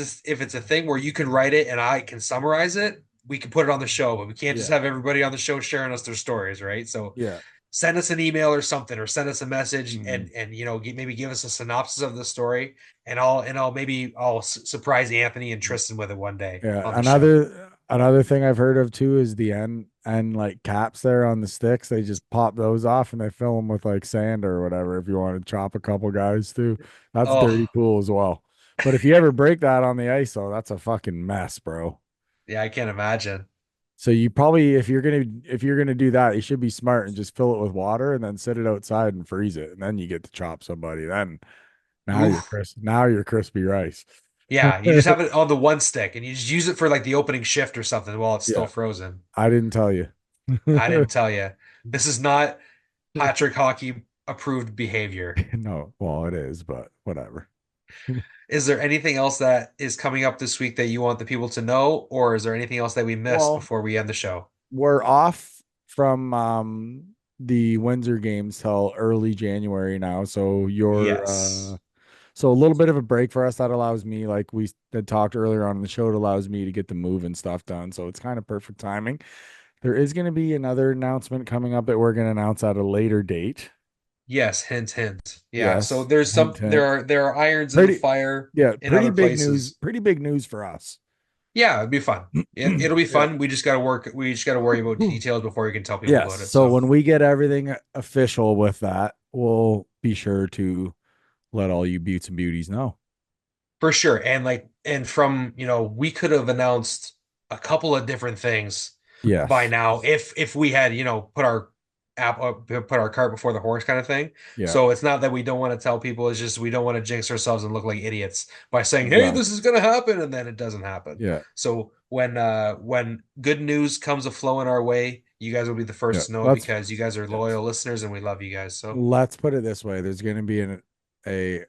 B: a thing where you can write it and I can summarize it, we can put it on the show, but we can't just
C: Yeah.
B: have everybody on the show sharing us their stories, right? So
C: Yeah.
B: send us an email or something, or send us a message,
C: Mhm.
B: and maybe give us a synopsis of the story, and I'll surprise Anthony and Tristan with it one day
C: Yeah.
B: on the show.
C: Another thing I've heard of too is the end like caps there on the sticks. They just pop those off and they fill them with like sand or whatever if you want to chop a couple guys too. That's dirty
B: Oh,
C: cool as well. But if you ever break that on the ice though, that's a fucking mess, bro.
B: yeah, I can't imagine.
C: So you probably if you're gonna do that, you should be smart and just fill it with water and then sit it outside and freeze it. And then you get to chop somebody. Then
B: Oof.
C: now you're crispy rice.
B: Yeah, you just have it on the one stick, and you just use it for like the opening shift or something while it's still
C: Yeah,
B: frozen.
C: I didn't tell you.
B: I didn't tell you. This is not Patrick Hockey approved behavior.
C: No, well, it is, but whatever.
B: Is there anything else that is coming up this week that you want the people to know, or is there anything else that we missed
C: Well,
B: before we end the show?
C: we're off from the Windsor games till early January now. So
B: Yes.
C: so a little bit of a break for us that allows me, like we had talked earlier on in the show, it allows me to get the move and stuff done. So it's kind of perfect timing. There is going to be another announcement coming up that we're going to announce at a later date.
B: Yes, hint, hint. Yeah. So
C: Yes,
B: there's
C: hint,
B: some
C: hint.
B: there are irons in the
C: Pretty,
B: fire
C: yeah,
B: in other places.
C: pretty big news for us.
B: Yeah, it'd be fun. It'll be
C: Yeah.
B: fun. We just gotta work. We just gotta worry about details before we can tell people
C: Yes.
B: about it.
C: So
B: So
C: when we get everything official with that, we'll be sure to let all you beauts and beauties know.
B: for sure. And from, we could have announced a couple of different things by
C: Yes.
B: now if we had, put our cart before the horse kind of thing.
C: Yeah.
B: So it's not that we don't want to tell people, it's just we don't want to jinx ourselves and look like idiots by saying, "Hey,
C: Exactly.
B: this is going to happen," and then it doesn't happen.
C: Yeah.
B: So when good news comes flowing our way, you guys will be the
C: Yeah.
B: first to know it because you guys are
C: Yes.
B: loyal listeners and we love you guys. So
C: Let's put it this way. There's going to be a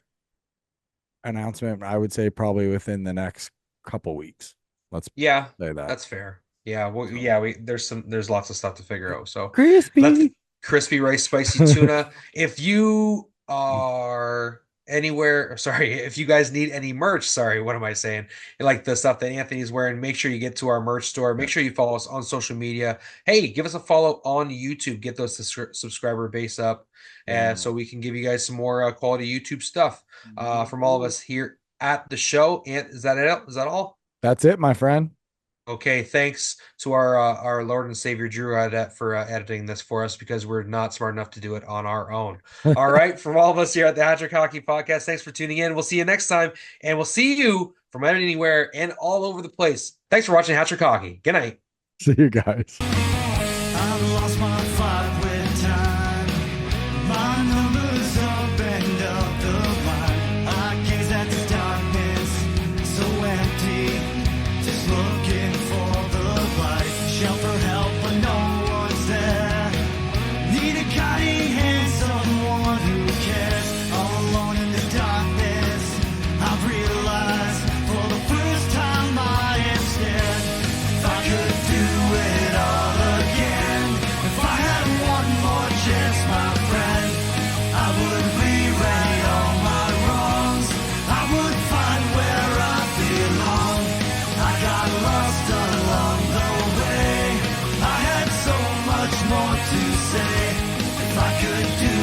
C: announcement, I would say probably within the next couple weeks. Let's
B: yeah,
C: say that.
B: that's fair. Yeah, well,
C: So.
B: yeah, there's lots of stuff to figure out. So let's
C: Crispy.
B: crispy rice, spicy tuna. If you are anywhere, sorry, if you guys need any merch, sorry, what am I saying? Like the stuff that Anthony's wearing, make sure you get to our merch store. Make sure you follow us on social media. Hey, give us a follow on YouTube. Get those subscriber base up,
C: Yeah.
B: so we can give you guys some more quality YouTube stuff. From all of us here at the show. And is that it? Is that all?
C: That's it, my friend.
B: Okay, thanks to our Lord and Savior Drew for editing this for us because we're not smart enough to do it on our own. All right, from all of us here at the Hattrick Hockey Podcast, thanks for tuning in. We'll see you next time, and we'll see you from anywhere and all over the place. Thanks for watching Hattrick Hockey. Good night.
C: See you guys.
D: I've lost my fight with time. My numbers up and up the line. I gaze at the darkness, so empty. Just looking for the light. Shout for help, but no one's there. Need a guiding hand, someone who cares. All alone in the darkness, I've realized for the first time I am scared. If I could do it all again, if say if I could do